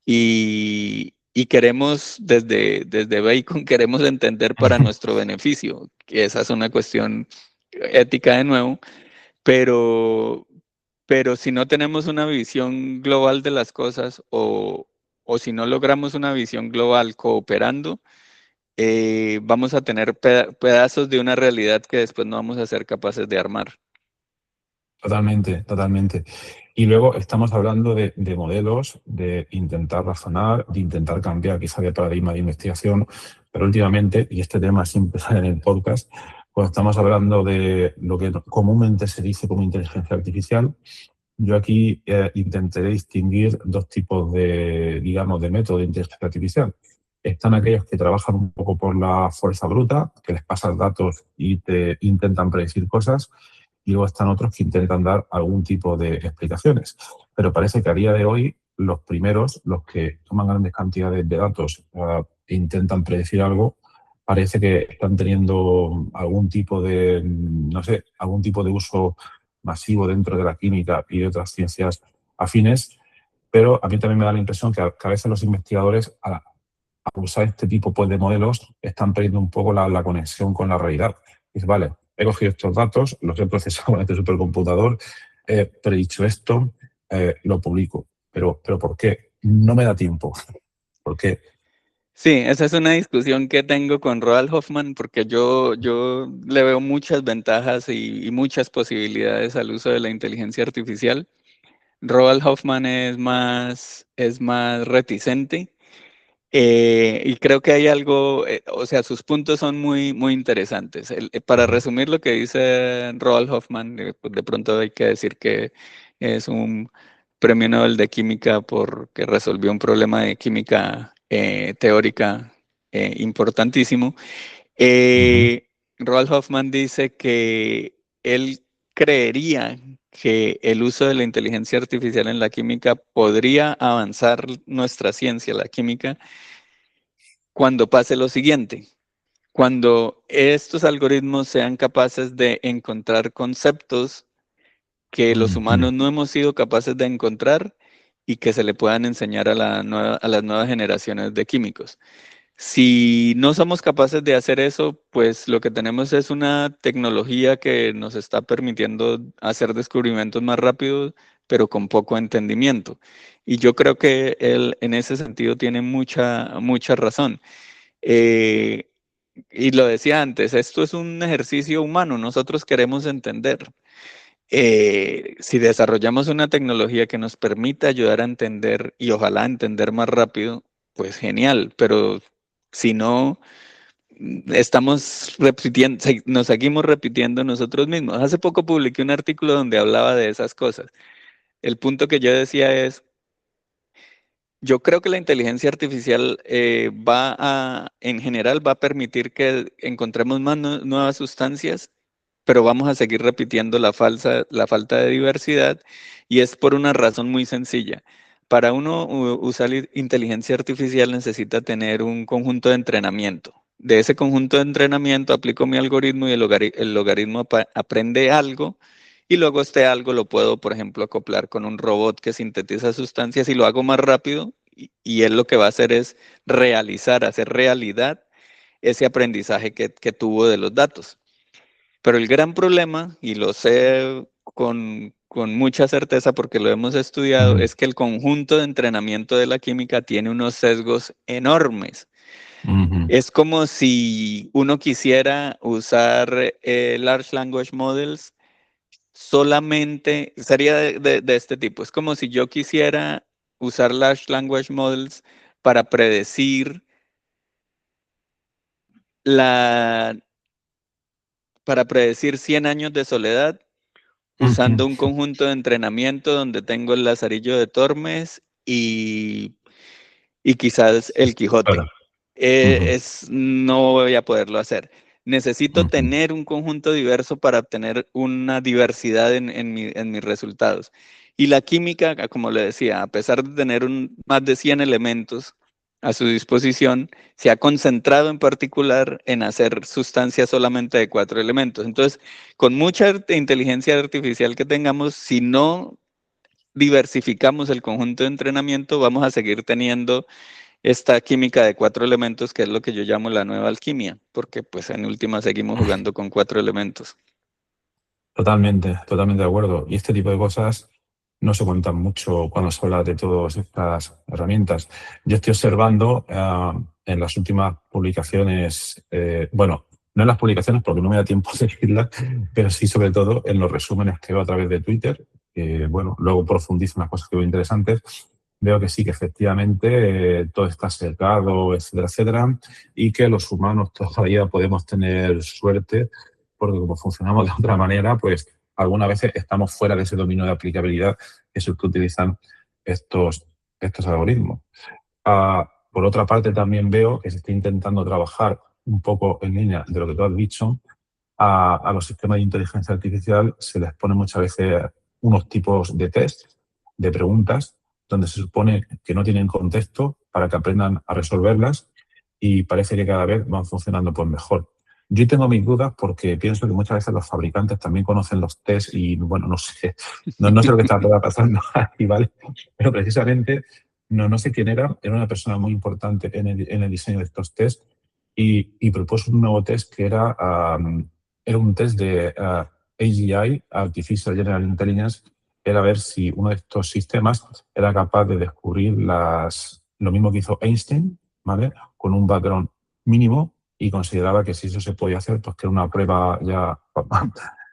B: y y queremos, desde Bacon, queremos entender para nuestro beneficio, que esa es una cuestión ética de nuevo, pero si no tenemos una visión global de las cosas o si no logramos una visión global cooperando, vamos a tener pedazos de una realidad que después no vamos a ser capaces de armar.
A: Totalmente, totalmente. Y luego estamos hablando de modelos, de intentar razonar, de intentar cambiar quizá de paradigma de investigación, pero últimamente, y este tema siempre sale en el podcast, pues estamos hablando de lo que comúnmente se dice como inteligencia artificial. Yo aquí intentaré distinguir dos tipos de, digamos, de métodos de inteligencia artificial. Están aquellos que trabajan un poco por la fuerza bruta, que les pasan datos y te intentan predecir cosas, y luego están otros que intentan dar algún tipo de explicaciones. Pero parece que a día de hoy los primeros, los que toman grandes cantidades de datos e intentan predecir algo, parece que están teniendo algún tipo de, no sé, algún tipo de uso masivo dentro de la química y de otras ciencias afines, pero a mí también me da la impresión que a veces los investigadores, a usar este tipo pues, de modelos, están perdiendo un poco la conexión con la realidad. Dices, vale, he cogido estos datos, los he procesado en este supercomputador, he predicho esto, lo publico. Pero ¿por qué? No me da tiempo. ¿Por qué?
B: Sí, esa es una discusión que tengo con Roald Hoffman porque yo le veo muchas ventajas y muchas posibilidades al uso de la inteligencia artificial. Roald Hoffman es más reticente. Y creo que hay algo, o sea, sus puntos son muy interesantes. Para resumir lo que dice Roald Hoffman, pues de pronto hay que decir que es un premio Nobel de Química porque resolvió un problema de química teórica importantísimo. Roald Hoffman dice que él creería que el uso de la inteligencia artificial en la química podría avanzar nuestra ciencia, la química, cuando pase lo siguiente, cuando estos algoritmos sean capaces de encontrar conceptos que los humanos no hemos sido capaces de encontrar y que se le puedan enseñar a las nuevas generaciones de químicos. Si no somos capaces de hacer eso, pues lo que tenemos es una tecnología que nos está permitiendo hacer descubrimientos más rápidos, pero con poco entendimiento. Y yo creo que él en ese sentido tiene mucha razón. Eh, y lo decía antes, esto es un ejercicio humano, nosotros queremos entender. Si desarrollamos una tecnología que nos permita ayudar a entender y ojalá entender más rápido, pues genial, pero si no, estamos repitiendo, nos seguimos repitiendo nosotros mismos. Hace poco publiqué un artículo donde hablaba de esas cosas. El punto que yo decía es, yo creo que la inteligencia artificial en general, va a permitir que encontremos más nuevas sustancias, pero vamos a seguir repitiendo la falta de diversidad y es por una razón muy sencilla. Para uno usar inteligencia artificial necesita tener un conjunto de entrenamiento. De ese conjunto de entrenamiento aplico mi algoritmo y el logaritmo aprende algo y luego este algo lo puedo, por ejemplo, acoplar con un robot que sintetiza sustancias y lo hago más rápido y él lo que va a hacer es hacer realidad ese aprendizaje que tuvo de los datos. Pero el gran problema, y lo sé con mucha certeza porque lo hemos estudiado, es que el conjunto de entrenamiento de la química tiene unos sesgos enormes. Es como si uno quisiera usar Large Language Models solamente, sería de este tipo. Es como si yo quisiera usar Large Language Models para predecir la, para predecir 100 años de soledad usando un conjunto de entrenamiento donde tengo el Lazarillo de Tormes y quizás el Quijote.
A: Claro.
B: No voy a poderlo hacer. Necesito tener un conjunto diverso para obtener una diversidad en mis resultados. Y la química, como le decía, a pesar de tener más de 100 elementos a su disposición, se ha concentrado en particular en hacer sustancias solamente de 4 elementos. Entonces, con mucha inteligencia artificial que tengamos, si no diversificamos el conjunto de entrenamiento, vamos a seguir teniendo esta química de 4 elementos, que es lo que yo llamo la nueva alquimia, porque pues en última seguimos jugando con 4 elementos.
A: Totalmente, totalmente de acuerdo. Y este tipo de cosas no se cuentan mucho cuando se habla de todas estas herramientas. Yo estoy observando en las últimas publicaciones, bueno, no en las publicaciones porque no me da tiempo de decirlas, pero sí sobre todo en los resúmenes que veo a través de Twitter, que bueno, luego profundizo en las cosas que veo interesantes, veo que sí, que efectivamente todo está cercado, etcétera, etcétera, y que los humanos todavía podemos tener suerte porque como funcionamos de otra manera, pues algunas veces estamos fuera de ese dominio de aplicabilidad que es el que utilizan estos algoritmos. Por otra parte, también veo que se está intentando trabajar un poco en línea de lo que tú has dicho. A los sistemas de inteligencia artificial se les pone muchas veces unos tipos de test, de preguntas, donde se supone que no tienen contexto para que aprendan a resolverlas y parece que cada vez van funcionando pues mejor. Yo tengo mis dudas porque pienso que muchas veces los fabricantes también conocen los tests y, bueno, no sé, no sé lo que está pasando ahí, ¿vale? Pero precisamente no sé quién era una persona muy importante en el diseño de estos tests y propuso un nuevo test que era un test de AGI, Artificial General Intelligence, era ver si uno de estos sistemas era capaz de descubrir lo mismo que hizo Einstein, ¿vale? Con un background mínimo y consideraba que si eso se podía hacer, pues que era una prueba ya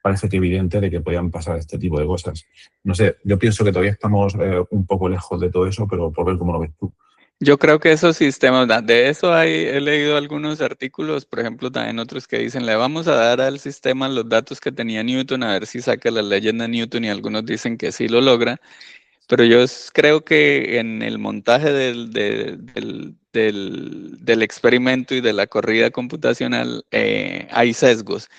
A: parece que evidente de que podían pasar este tipo de cosas. No sé, yo pienso que todavía estamos un poco lejos de todo eso, pero por ver cómo lo ves tú.
B: Yo creo que esos sistemas, de eso he leído algunos artículos, por ejemplo, también otros que dicen, le vamos a dar al sistema los datos que tenía Newton, a ver si saca las leyes de Newton, y algunos dicen que sí lo logra, pero yo creo que en el montaje del experimento y de la corrida computacional hay sesgos.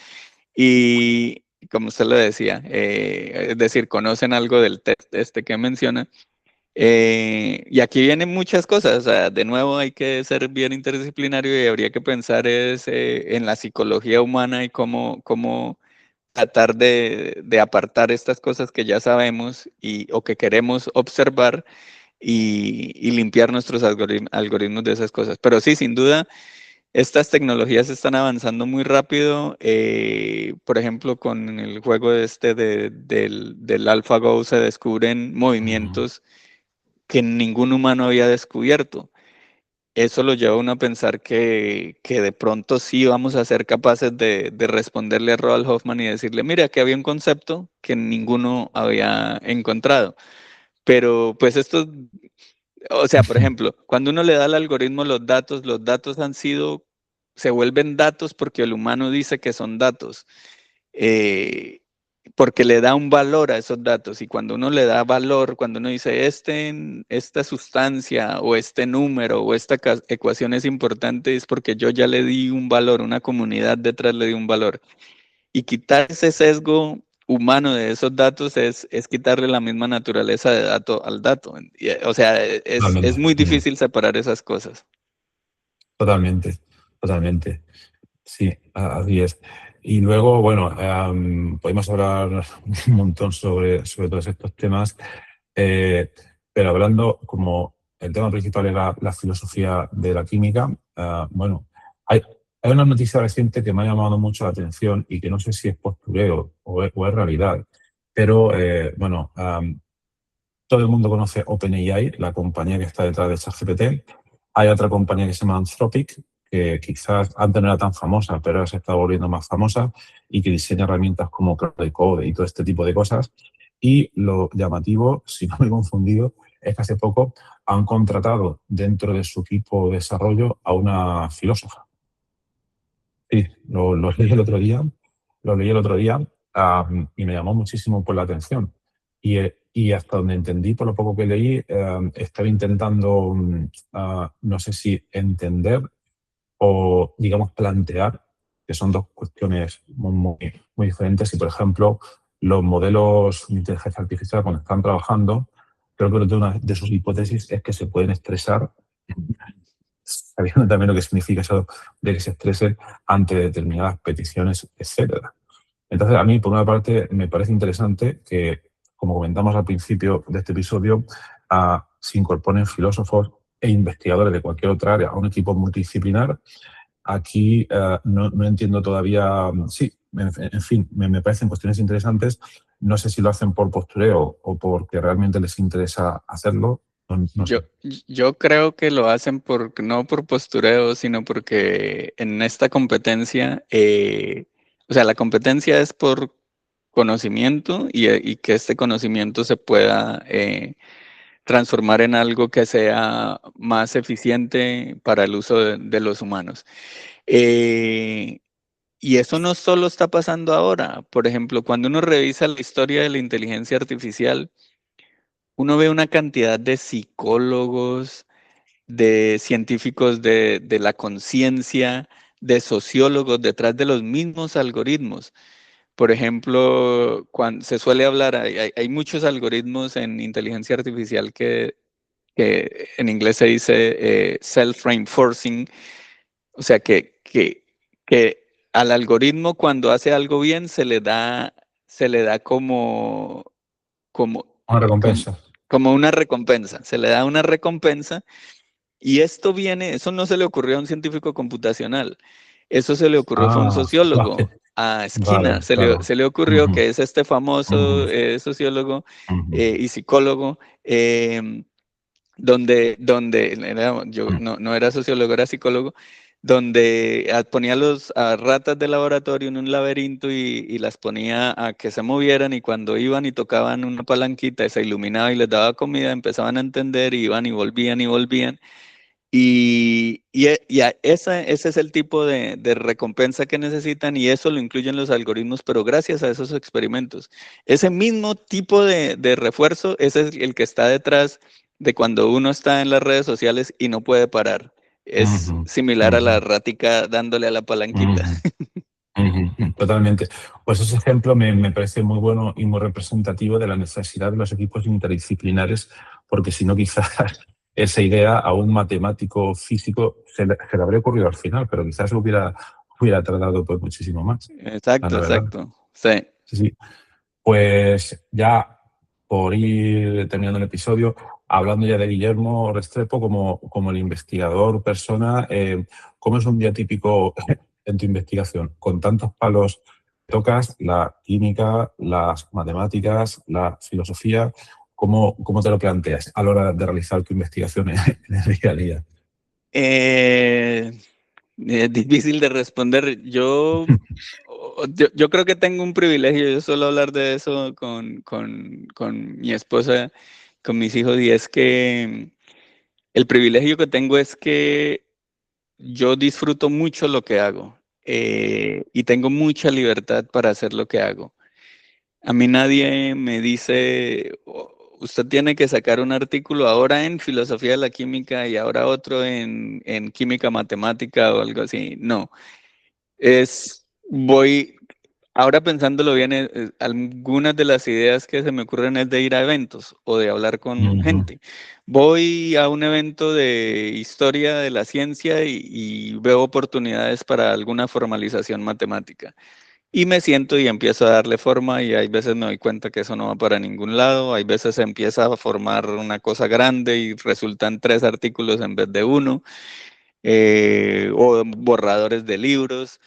B: Y como usted lo decía, es decir, conocen algo del test este que menciona. Y aquí vienen muchas cosas, o sea, de nuevo hay que ser bien interdisciplinario y habría que pensar en la psicología humana y cómo tratar de apartar estas cosas que ya sabemos o que queremos observar y limpiar nuestros algoritmos de esas cosas. Pero sí, sin duda, estas tecnologías están avanzando muy rápido. Por ejemplo, con el juego del AlphaGo se descubren movimientos que ningún humano había descubierto. Eso lo lleva a uno a pensar que de pronto sí vamos a ser capaces de responderle a Roald Hoffman y decirle, mira, que había un concepto que ninguno había encontrado. Pero pues esto, o sea, por ejemplo, cuando uno le da al algoritmo los datos se vuelven datos porque el humano dice que son datos. Eh, Porque le da un valor a esos datos, y cuando uno le da valor, cuando uno dice esta sustancia o este número o esta ecuación es importante, es porque yo ya le di un valor, una comunidad detrás le di un valor. Y quitar ese sesgo humano de esos datos es quitarle la misma naturaleza de dato al dato. O sea, es
A: Totalmente.
B: muy difícil separar esas cosas.
A: Totalmente, totalmente. Sí, así es. Y luego, bueno, podemos hablar un montón sobre todos estos temas, pero hablando como el tema principal era la filosofía de la química, bueno, hay una noticia reciente que me ha llamado mucho la atención y que no sé si es postureo o es realidad, pero bueno, todo el mundo conoce OpenAI, la compañía que está detrás de ChatGPT. Hay otra compañía que se llama Anthropic, que quizás antes no era tan famosa, pero ahora se está volviendo más famosa y que diseña herramientas como Claude Code y todo este tipo de cosas. Y lo llamativo, si no me he confundido, es que hace poco han contratado dentro de su equipo de desarrollo a una filósofa. Sí, lo leí el otro día, y me llamó muchísimo por la atención. Y hasta donde entendí, por lo poco que leí, estaba intentando, no sé si entender o, digamos, plantear, que son dos cuestiones muy diferentes. Y, por ejemplo, los modelos de inteligencia artificial, cuando están trabajando, creo que una de sus hipótesis es que se pueden estresar, sabiendo también lo que significa eso de que se estresen ante determinadas peticiones, etcétera. Entonces, a mí, por una parte, me parece interesante que, como comentamos al principio de este episodio, se incorporen filósofos e investigadores de cualquier otra área a un equipo multidisciplinar. Aquí no entiendo todavía, sí, en fin, me parecen cuestiones interesantes. No sé si lo hacen por postureo o porque realmente les interesa hacerlo, no
B: Yo,
A: sé.
B: yo creo que lo hacen no por postureo, sino porque en esta competencia, o sea, la competencia es por conocimiento y que este conocimiento se pueda transformar en algo que sea más eficiente para el uso de los humanos. Eh, y eso no solo está pasando ahora. Por ejemplo, cuando uno revisa la historia de la inteligencia artificial, uno ve una cantidad de psicólogos, de científicos de la conciencia, de sociólogos detrás de los mismos algoritmos. Por ejemplo, cuando se suele hablar, hay muchos algoritmos en inteligencia artificial que en inglés se dice self-reinforcing, o sea que al algoritmo cuando hace algo bien se le da como,
A: Una
B: como,
A: recompensa.
B: como una recompensa, se le da una recompensa y eso no se le ocurrió a un científico computacional, eso se le ocurrió fue a un
A: Ah,
B: sociólogo, a
A: vale,
B: Skinner,
A: claro.
B: se le ocurrió
A: Ujú,
B: que es este famoso
A: ujú,
B: sociólogo
A: ujú,
B: y psicólogo, yo
A: ujú.
B: no era sociólogo, era psicólogo, donde ponía a ratas de laboratorio en un laberinto y las ponía a que se movieran y cuando iban y tocaban una palanquita se iluminaba y les daba comida, empezaban a entender, iban y volvían y volvían. Ese es el tipo de recompensa que necesitan y eso lo incluyen los algoritmos, pero gracias a esos experimentos. Ese mismo tipo de refuerzo, ese es el que está detrás de cuando uno está en las redes sociales y no puede parar. Es
A: Ujú,
B: similar a
A: ujú,
B: la ratica dándole a la palanquita.
A: ujú, ujú. Totalmente. Pues ese ejemplo me parece muy bueno y muy representativo de la necesidad de los equipos interdisciplinares, porque si no, quizás esa idea a un matemático físico se le habría ocurrido al final, pero quizás hubiera tardado pues muchísimo más,
B: Exacto,
A: la verdad.
B: exacto. Sí.
A: Sí, sí. Pues ya por ir terminando el episodio, hablando ya de Guillermo Restrepo como el investigador persona, ¿cómo es un día típico en tu investigación? Con tantos palos tocas, la química, las matemáticas, la filosofía, ¿cómo te lo planteas a la hora de realizar tu investigación en el día a día?
B: Eh, Difícil de responder. Yo creo que tengo un privilegio, yo suelo hablar de eso con mi esposa, con mis hijos, y es que el privilegio que tengo es que yo disfruto mucho lo que hago y tengo mucha libertad para hacer lo que hago. A mí nadie me dice, usted tiene que sacar un artículo ahora en filosofía de la química y ahora otro en química matemática o algo así. No, voy, ahora pensándolo bien, algunas de las ideas que se me ocurren es de ir a eventos o de hablar con
A: Ujú.
B: gente. Voy a un evento de historia de la ciencia y veo oportunidades para alguna formalización matemática. Y me siento y empiezo a darle forma y hay veces me doy cuenta que eso no va para ningún lado, hay veces se empieza a formar una cosa grande y resultan 3 artículos en vez de uno, o borradores de libros.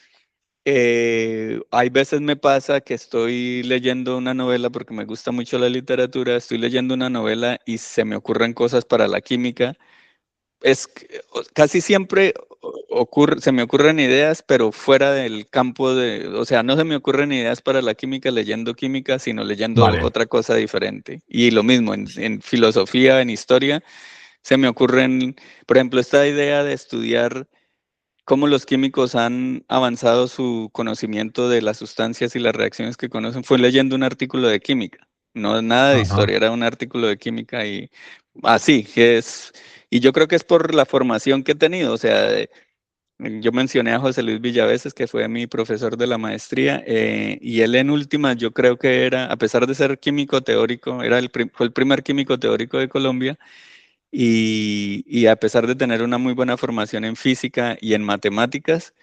B: Hay veces me pasa que estoy leyendo una novela porque me gusta mucho la literatura, estoy leyendo una novela y se me ocurren cosas para la química casi siempre se me ocurren ideas, pero fuera del campo o sea, no se me ocurren ideas para la química leyendo química, sino leyendo
A: Vale.
B: otra cosa diferente. Y lo mismo en filosofía, en historia, se me ocurren, por ejemplo, esta idea de estudiar cómo los químicos han avanzado su conocimiento de las sustancias y las reacciones que conocen, fue leyendo un artículo de química, no nada de
A: Ajá.
B: historia, era un artículo de química y así, y yo creo que es por la formación que he tenido, o sea, yo mencioné a José Luis Villaveses, que fue mi profesor de la maestría, y él en últimas yo creo que era, a pesar de ser químico teórico, fue el primer químico teórico de Colombia, y a pesar de tener una muy buena formación en física y en matemáticas,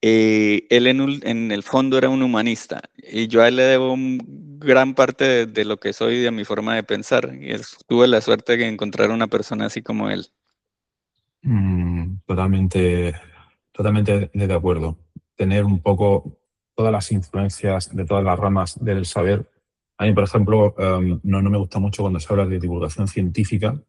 B: él en el fondo era un humanista y yo a él le debo gran parte de lo que soy y de mi forma de pensar. Y tuve la suerte de encontrar una persona así como él.
A: Totalmente, totalmente de acuerdo. Tener un poco todas las influencias de todas las ramas del saber. A mí, por ejemplo, no me gusta mucho cuando se habla de divulgación científica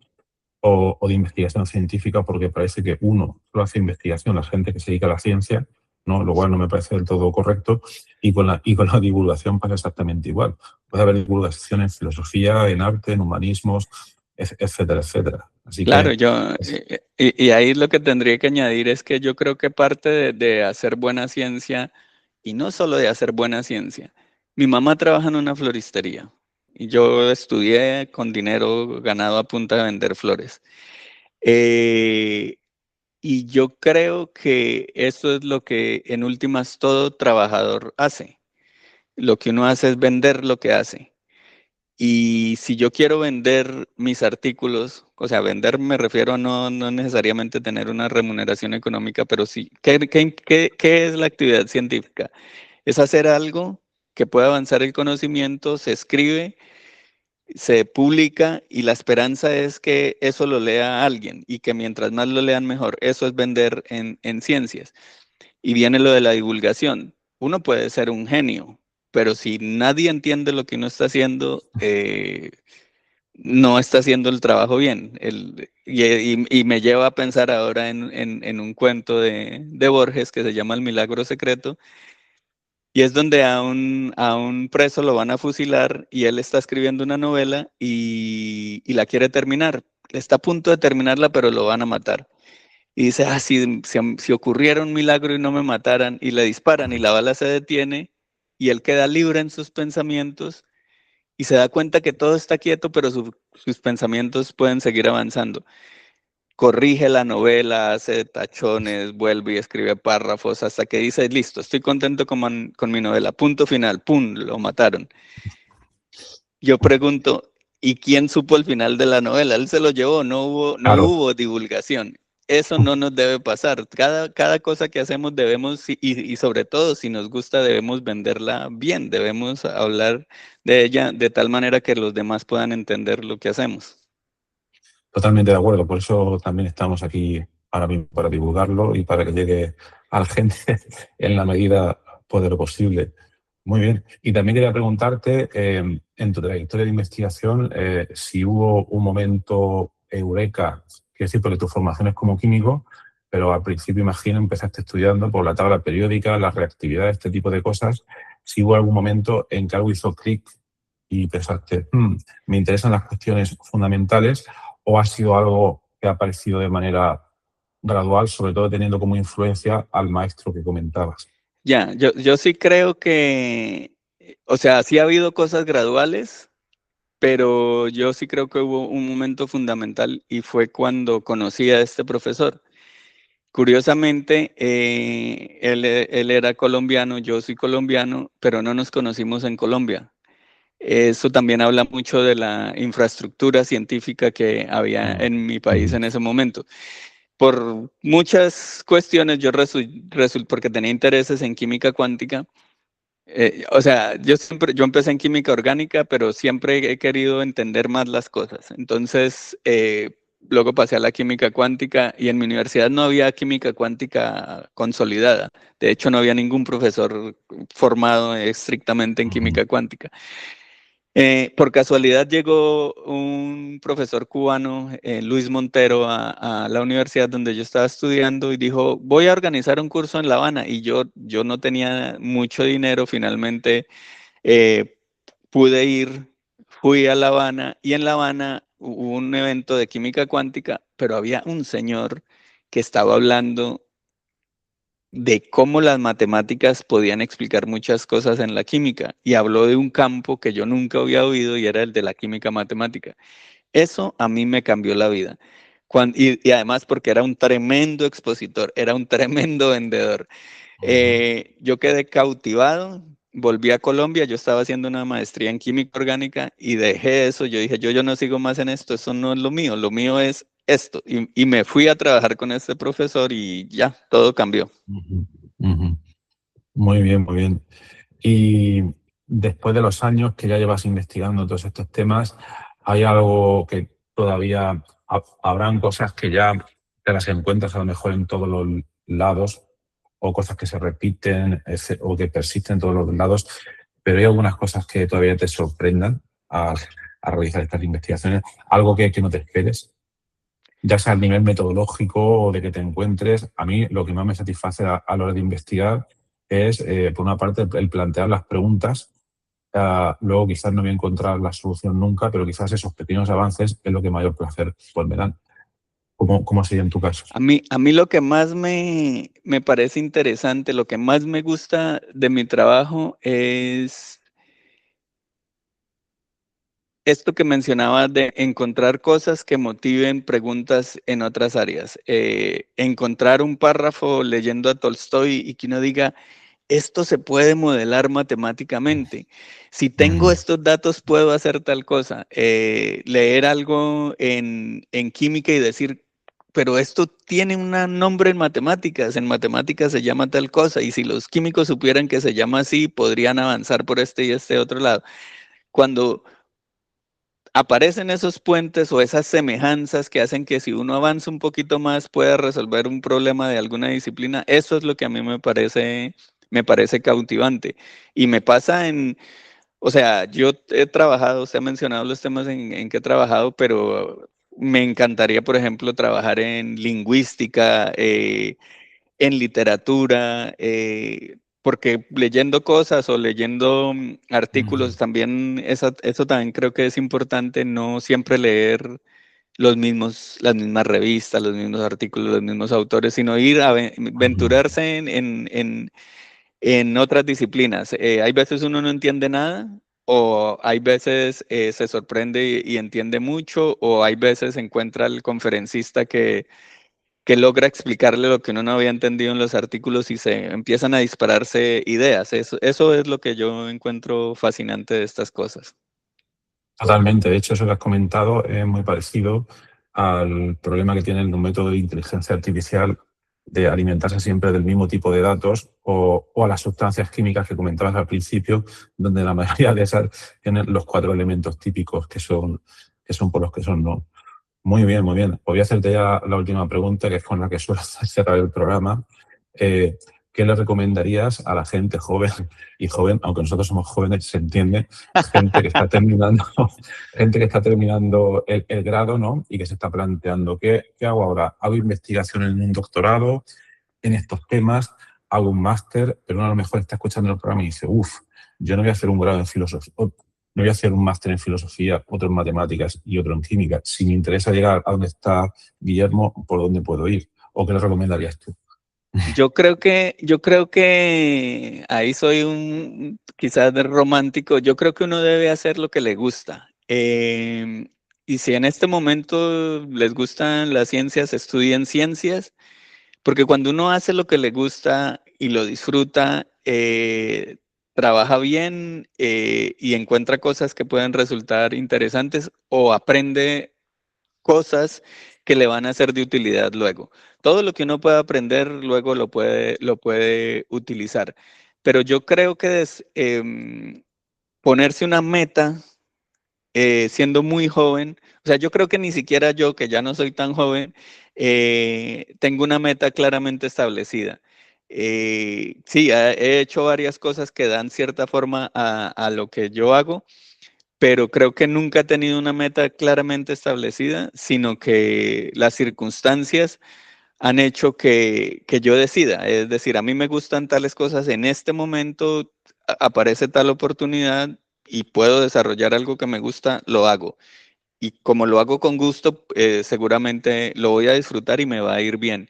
A: o de investigación científica, porque parece que uno solo hace investigación, la gente que se dedica a la ciencia, ¿no? Lo cual no me parece del todo correcto, y con la divulgación pasa exactamente igual. Puede haber divulgación en filosofía, en arte, en humanismos, etcétera, etcétera. Así
B: Claro,
A: que
B: yo, y ahí lo que tendría que añadir es que yo creo que parte de hacer buena ciencia, y no solo de hacer buena ciencia, mi mamá trabaja en una floristería y yo estudié con dinero ganado a punta de vender flores. Eh, y yo creo que eso es lo que en últimas todo trabajador hace. Lo que uno hace es vender lo que hace. Y si yo quiero vender mis artículos, o sea, vender me refiero a no necesariamente tener una remuneración económica, pero sí, ¿qué es la actividad científica? Es hacer algo que pueda avanzar el conocimiento, se escribe, se publica y la esperanza es que eso lo lea alguien y que mientras más lo lean mejor. Eso es vender en ciencias. Y viene lo de la divulgación. Uno puede ser un genio, pero si nadie entiende lo que uno está haciendo, no está haciendo el trabajo bien. Y me lleva a pensar ahora en un cuento de Borges que se llama El Milagro Secreto, y es donde a un preso lo van a fusilar y él está escribiendo una novela y la quiere terminar. Está a punto de terminarla, pero lo van a matar. Y dice, si ocurriera un milagro y no me mataran, y le disparan y la bala se detiene y él queda libre en sus pensamientos y se da cuenta que todo está quieto, pero sus pensamientos pueden seguir avanzando. Corrige la novela, hace tachones, vuelve y escribe párrafos hasta que dice, listo, estoy contento con mi novela, punto final, pum, lo mataron. Yo pregunto, ¿y quién supo el final de la novela? Él se lo llevó, no
A: claro,
B: hubo divulgación. Eso no nos debe pasar. Cada cosa que hacemos debemos, y sobre todo si nos gusta, debemos venderla bien, debemos hablar de ella de tal manera que los demás puedan entender lo que hacemos.
A: totalmente de acuerdo. Por eso también estamos aquí ahora mismo para divulgarlo y para que llegue a la gente en la medida pues, de lo posible. Muy bien. Y también quería preguntarte, en tu trayectoria de investigación, si hubo un momento eureka, quiero decir, porque tu formación es como químico, pero al principio, imagino, empezaste estudiando por la tabla periódica, la reactividad, este tipo de cosas. Si hubo algún momento en que algo hizo clic y pensaste, me interesan las cuestiones fundamentales, o ha sido algo que ha aparecido de manera gradual, sobre todo teniendo como influencia al maestro que comentabas.
B: Ya, yo sí creo que, o sea, sí ha habido cosas graduales, pero yo sí creo que hubo un momento fundamental y fue cuando conocí a este profesor. Curiosamente, él era colombiano, yo soy colombiano, pero no nos conocimos en Colombia. Eso también habla mucho de la infraestructura científica que había
A: Mm,
B: en mi país
A: ujú,
B: en ese momento. Por muchas cuestiones, porque tenía intereses en química cuántica, o sea, yo empecé en química orgánica, pero siempre he querido entender más las cosas. Entonces, luego pasé a la química cuántica y en mi universidad no había química cuántica consolidada. De hecho, no había ningún profesor formado estrictamente en
A: ujú.
B: química cuántica. Por casualidad llegó un profesor cubano, Luis Montero, a la universidad donde yo estaba estudiando y dijo, voy a organizar un curso en La Habana. Y yo no tenía mucho dinero, finalmente eh, pude ir, fui a La Habana y en La Habana hubo un evento de química cuántica, pero había un señor que estaba hablando de cómo las matemáticas podían explicar muchas cosas en la química y habló de un campo que yo nunca había oído y era el de la química matemática. Eso a mí me cambió la vida. Y además porque era un tremendo expositor, era un tremendo vendedor.
A: Ujú,
B: Yo quedé cautivado, volví a Colombia, yo estaba haciendo una maestría en química orgánica y dejé eso, yo dije, yo no sigo más en esto, eso no es lo mío es esto. Y me fui a trabajar con este profesor y ya, todo cambió.
A: ujú, ujú. Muy bien, muy bien. Y después de los años que ya llevas investigando todos estos temas, ¿hay algo que todavía habrán cosas que ya te las encuentras a lo mejor en todos los lados, o cosas que se repiten o que persisten en todos los lados, pero hay algunas cosas que todavía te sorprendan a realizar estas investigaciones, algo que no te esperes, ya sea a nivel metodológico o de que te encuentres. A mí lo que más me satisface a la hora de investigar es, por una parte, el plantear las preguntas. Luego quizás no voy a encontrar la solución nunca, pero quizás esos pequeños avances es lo que mayor placer pues, me dan. ¿Cómo sería en tu caso?
B: A mí lo que más me parece interesante, lo que más me gusta de mi trabajo es esto que mencionabas de encontrar cosas que motiven preguntas en otras áreas. Encontrar un párrafo leyendo a Tolstoy y que uno diga, esto se puede modelar matemáticamente. Si tengo
A: Mm,
B: estos datos, puedo hacer tal cosa. Leer algo en química y decir, pero esto tiene un nombre en matemáticas se llama tal cosa, y si los químicos supieran que se llama así, podrían avanzar por este y este otro lado. Cuando aparecen esos puentes o esas semejanzas que hacen que si uno avanza un poquito más pueda resolver un problema de alguna disciplina, eso es lo que a mí me parece cautivante. Y me pasa o sea, yo he trabajado, usted ha mencionado los temas en que he trabajado, pero me encantaría, por ejemplo, trabajar en lingüística, en literatura, porque leyendo cosas o leyendo artículos
A: mm,
B: también, eso también creo que es importante, no siempre leer las mismas revistas, los mismos artículos, los mismos autores, sino ir a
A: mm.
B: aventurarse en otras disciplinas. Hay veces uno no entiende nada, o hay veces se sorprende y entiende mucho, o hay veces encuentra el conferencista que logra explicarle lo que uno no había entendido en los artículos y se empiezan a dispararse ideas. Eso es lo que yo encuentro fascinante de estas cosas.
A: Totalmente. De hecho, eso que has comentado es muy parecido al problema que tiene el método de inteligencia artificial de alimentarse siempre del mismo tipo de datos o a las sustancias químicas que comentabas al principio, donde la mayoría de esas tienen los cuatro elementos típicos que son por los que son, ¿no? Muy bien, muy bien. Voy a hacerte ya la última pregunta, que es con la que suelo cerrar el programa. Eh, ¿Qué le recomendarías a la gente joven y joven, aunque nosotros somos jóvenes, se entiende, gente que está terminando, gente que está terminando el grado, ¿no? Y que se está planteando, ¿qué hago ahora? ¿Hago investigación en un doctorado en estos temas? ¿Hago un máster? Pero uno a lo mejor está escuchando el programa y dice, uff, yo no voy a hacer un grado en filosofía, no voy a hacer un máster en filosofía, otro en matemáticas y otro en química. Si me interesa llegar a donde está Guillermo, ¿por dónde puedo ir? ¿O qué le recomendarías tú?
B: Yo creo que ahí soy quizás de romántico. Yo creo que uno debe hacer lo que le gusta. Y si en este momento les gustan las ciencias, estudien ciencias, porque cuando uno hace lo que le gusta y lo disfruta, trabaja bien y encuentra cosas que pueden resultar interesantes o aprende cosas que le van a ser de utilidad luego. Todo lo que uno pueda aprender luego lo puede utilizar. Pero yo creo que ponerse una meta siendo muy joven, o sea, yo creo que ni siquiera yo, que ya no soy tan joven, tengo una meta claramente establecida. Sí, he hecho varias cosas que dan cierta forma a lo que yo hago, pero creo que nunca he tenido una meta claramente establecida, sino que las circunstancias han hecho que yo decida. Es decir, a mí me gustan tales cosas en este momento, aparece tal oportunidad y puedo desarrollar algo que me gusta, lo hago. Y como lo hago con gusto, seguramente lo voy a disfrutar y me va a ir bien.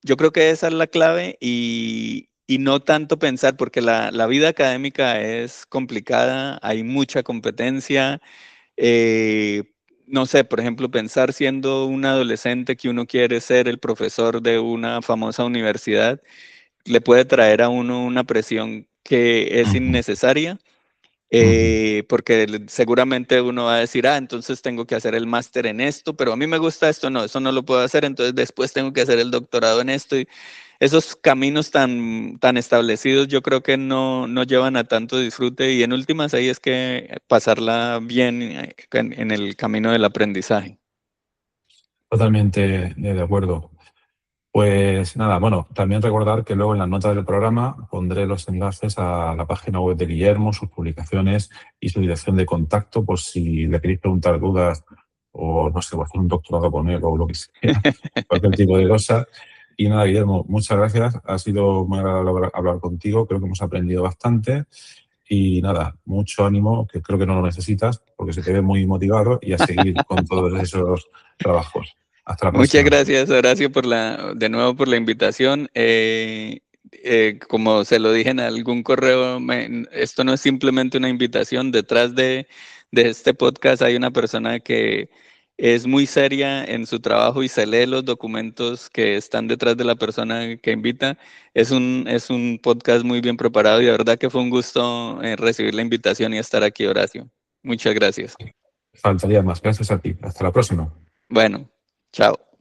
B: Yo creo que esa es la clave y no tanto pensar, porque la vida académica es complicada, hay mucha competencia. eh, no sé, por ejemplo, pensar siendo un adolescente que uno quiere ser el profesor de una famosa universidad, le puede traer a uno una presión que es
A: Ujú,
B: innecesaria,
A: ujú.
B: porque seguramente uno va a decir, ah, entonces tengo que hacer el máster en esto, pero a mí me gusta esto, no, eso no lo puedo hacer, entonces después tengo que hacer el doctorado en esto. Y esos caminos tan establecidos yo creo que no llevan a tanto disfrute y en últimas ahí es que pasarla bien en el camino del aprendizaje.
A: Totalmente de acuerdo. Pues nada, bueno, también recordar que luego en las notas del programa pondré los enlaces a la página web de Guillermo, sus publicaciones y su dirección de contacto, por si le queréis preguntar dudas o no sé, o hacer un doctorado con él o lo que sea, cualquier tipo de cosa. Y nada, Guillermo, muchas gracias. Ha sido muy agradable hablar contigo. Creo que hemos aprendido bastante. Y nada, mucho ánimo, que creo que no lo necesitas, porque se te ve muy motivado y a seguir con todos esos trabajos. Hasta la
B: Muchas
A: próxima.
B: gracias, Horacio, de nuevo por la invitación. Como se lo dije en algún correo, esto no es simplemente una invitación. Detrás de este podcast hay una persona que es muy seria en su trabajo y se lee los documentos que están detrás de la persona que invita. Es un podcast muy bien preparado y de verdad que fue un gusto recibir la invitación y estar aquí, Horacio. Muchas gracias.
A: Faltaría más. Gracias a ti. Hasta la próxima.
B: Bueno, chao.